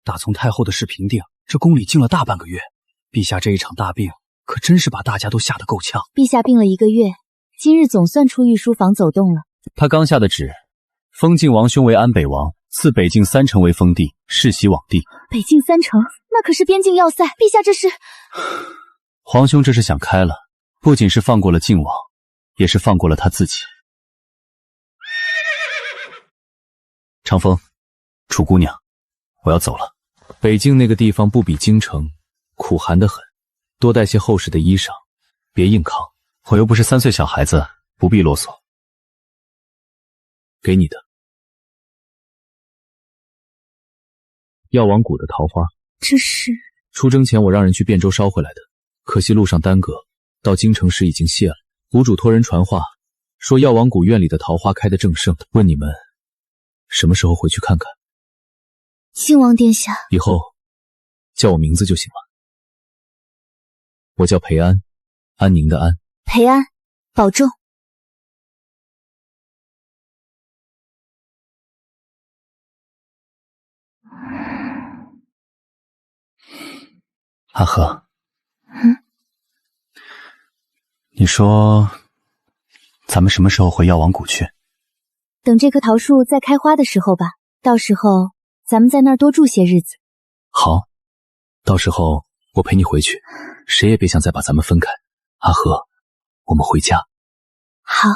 打从太后的事平定，这宫里静了大半个月。陛下这一场大病，可真是把大家都吓得够呛。陛下病了1个月，今日总算出御书房走动了。他刚下的旨，封晋王兄为安北王，赐北境3城为封地，世袭罔地。北境3城，那可是边境要塞，陛下这是……皇兄这是想开了，不仅是放过了晋王，也是放过了他自己。长风，楚姑娘，我要走了。北境那个地方不比京城，苦寒得很，多带些厚实的衣裳，别硬扛。我又不是3岁小孩子，不必啰嗦。给你的药王谷的桃花，这是出征前我让人去汴州捎回来的，可惜路上耽搁，到京城时已经谢了。谷主托人传话，说药王谷院里的桃花开得正盛，问你们什么时候回去看看。靖王殿下，以后叫我名字就行了。我叫裴安，安宁的安。裴安，保重。阿和，你说咱们什么时候回药王谷去？等这棵桃树再开花的时候吧，到时候咱们在那儿多住些日子。好，到时候我陪你回去，谁也别想再把咱们分开。阿和，我们回家。好。